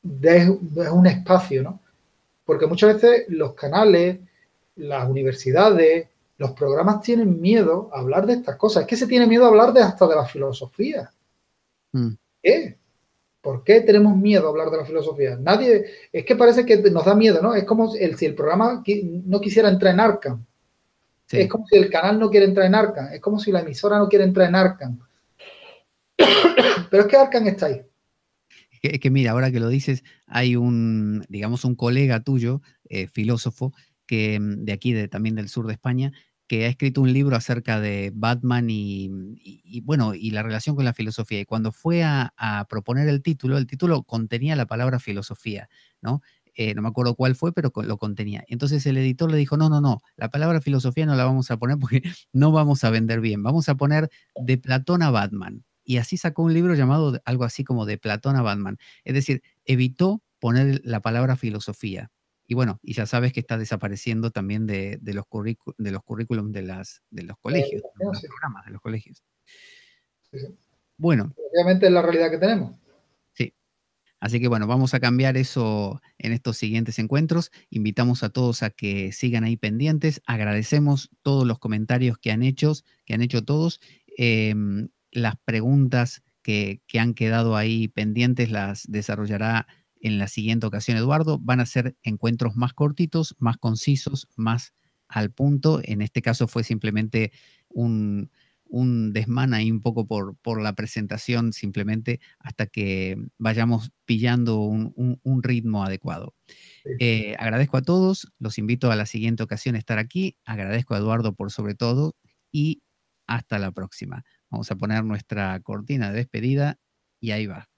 des un espacio, ¿no? Porque muchas veces los canales, las universidades, Los programas tienen miedo a hablar de estas cosas. Es que se tiene miedo a hablar hasta de la filosofía. ¿Qué? ¿Por qué tenemos miedo a hablar de la filosofía? Nadie, es que parece que nos da miedo, ¿no? Es como si el programa no quisiera entrar en Arkham. Sí. Es como si el canal no quiere entrar en Arkham. Es como si la emisora no quiere entrar en Arkham. Pero es que Arkham está ahí. Es que mira, ahora que lo dices, hay un colega tuyo, filósofo, que de aquí, también del sur de España, que ha escrito un libro acerca de Batman y la relación con la filosofía. Y cuando fue a proponer el título contenía la palabra filosofía, ¿no? No me acuerdo cuál fue, pero lo contenía. Entonces el editor le dijo, no, la palabra filosofía no la vamos a poner porque no vamos a vender bien. Vamos a poner de Platón a Batman. Y así sacó un libro llamado algo así como de Platón a Batman. Es decir, evitó poner la palabra filosofía. Y bueno, y ya sabes que está desapareciendo también de los currículums de los colegios, de los programas de los colegios. Sí. Bueno. Obviamente es la realidad que tenemos. Sí. Así que bueno, vamos a cambiar eso en estos siguientes encuentros. Invitamos a todos a que sigan ahí pendientes. Agradecemos todos los comentarios que han hecho todos. Las preguntas que han quedado ahí pendientes las desarrollará en la siguiente ocasión Eduardo. Van a ser encuentros más cortitos, más concisos, más al punto. En este caso fue simplemente un desmán ahí un poco por la presentación, simplemente hasta que vayamos pillando un ritmo adecuado. Sí. Agradezco a todos, los invito a la siguiente ocasión a estar aquí. Agradezco a Eduardo por sobre todo y hasta la próxima. Vamos a poner nuestra cortina de despedida y ahí va.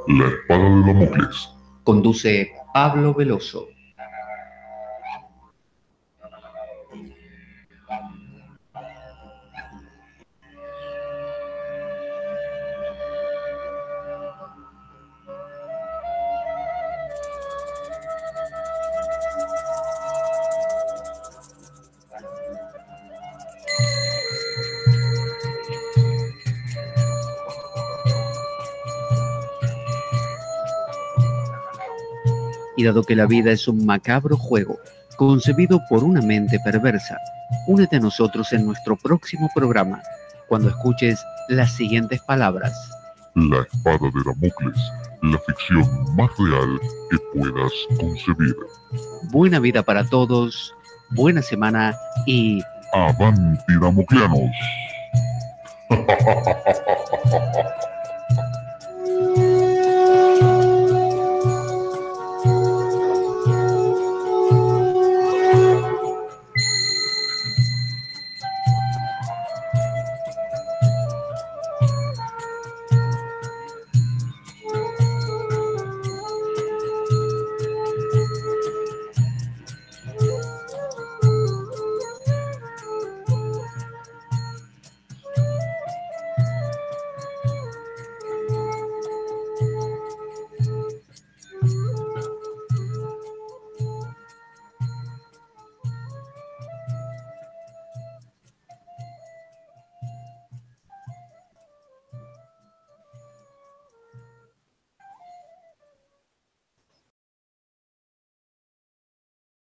La espada de Damocles. Conduce Pablo Veloso. Y dado que la vida es un macabro juego, concebido por una mente perversa, únete a nosotros en nuestro próximo programa, cuando escuches las siguientes palabras. La espada de Damocles, la ficción más real que puedas concebir. Buena vida para todos, buena semana y... ¡Avanti, damocleanos!